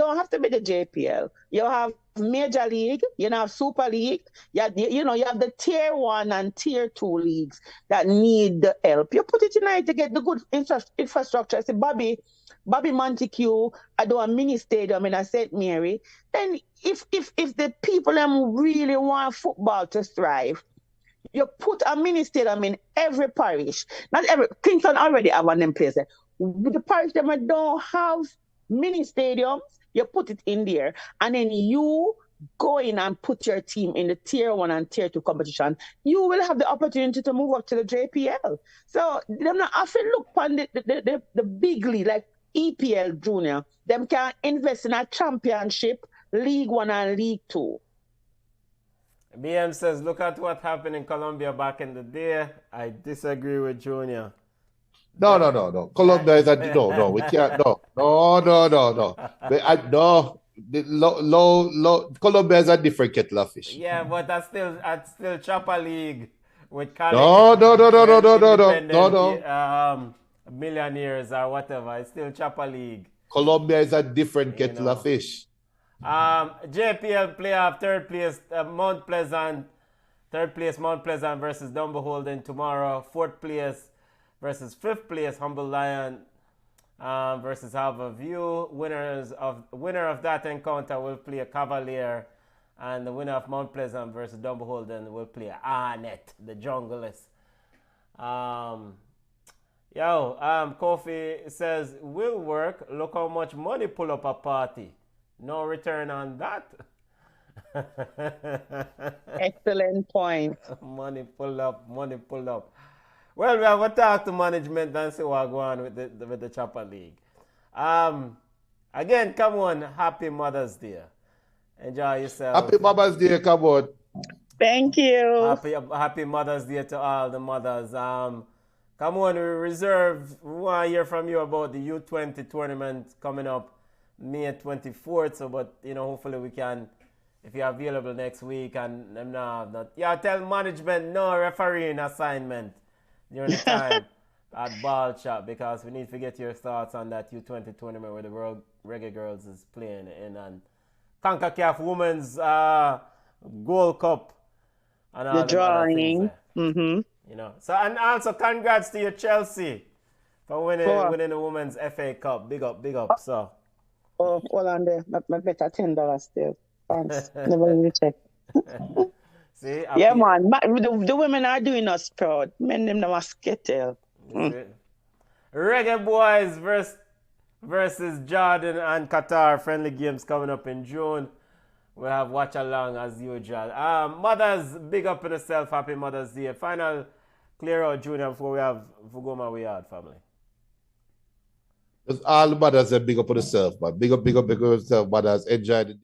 the JPL. You have Major League, you have Super League, you have the tier 1 and tier 2 leagues that need the help. You put it in to get the good infrastructure. See, Bobby Montague, I do a mini stadium in St. Mary. Then if the people them really want football to thrive, you put a mini stadium in every parish. Not every Kingston already have one of them places. The parish them don't have mini stadiums. You put it in there, and then you go in and put your team in the tier 1 and tier 2 competition. You will have the opportunity to move up to the JPL. So them not have to look on the big league like EPL Junior. Them can invest in a championship, League 1 and League 2. BM says, look at what happened in Colombia back in the day. I disagree with Junior. No. Colombia is no. We can't. No. Colombia is a different kettle of fish. Yeah, but that's still Chopper League with Cali. No. Millionaires or whatever. It's still Chopper League. Colombia is a different kettle of fish. JPL playoff, third place Mount Pleasant versus Dumbarton tomorrow. Fourth place versus fifth place Humble Lion versus Harborview. Winner of that encounter will play a Cavalier, and the winner of Mount Pleasant versus Dumbarton will play Arnett, the Junglers. Kofi says, will work. Look how much money pull up a party. No return on that. Excellent point. Money pull up. Well, we have a talk to management and see what's going on with the Chopper League. Again, come on, happy Mother's Day. Enjoy yourself. Happy Mother's Day, come on. Thank you. Happy Mother's Day to all the mothers. Come on, we want to hear from you about the U20 tournament coming up May 24th. So, but hopefully we can, if you're available next week, and tell management no refereeing assignment during the time at Ballchat, because we need to get your thoughts on that U20 tournament where the World Reggaeboyz is playing in, and CONCACAF Women's Gold Cup and all the drawing. So, and also congrats to your Chelsea for winning the Women's FA Cup. Big up. So. Oh, hold on there. My better $10 still. Thanks. Never really check. See? Yeah, man. The women are doing us proud. Men them must get there. Reggaeboyz versus Jordan and Qatar. Friendly games coming up in June. We'll have watch along as usual. Mothers, big up in yourself. Happy Mother's Day. Final clear out, Junior, before we have Vugoma We Out family. All the mothers are big up on themselves, man. Big up yourself, mothers. Enjoy the day.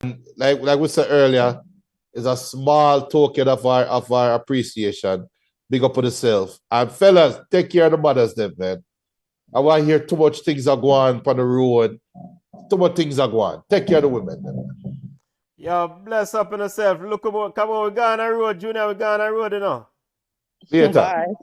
And like we said earlier, it's a small token of our appreciation. Big up on yourself. And fellas, take care of the mothers then, man. I want to hear too much things are going on the road. Too much things are going. Take care of the women then. Yo, bless up in yourself. Look about, come on, we go on the road, Junior, we go on the road, Later. Bye.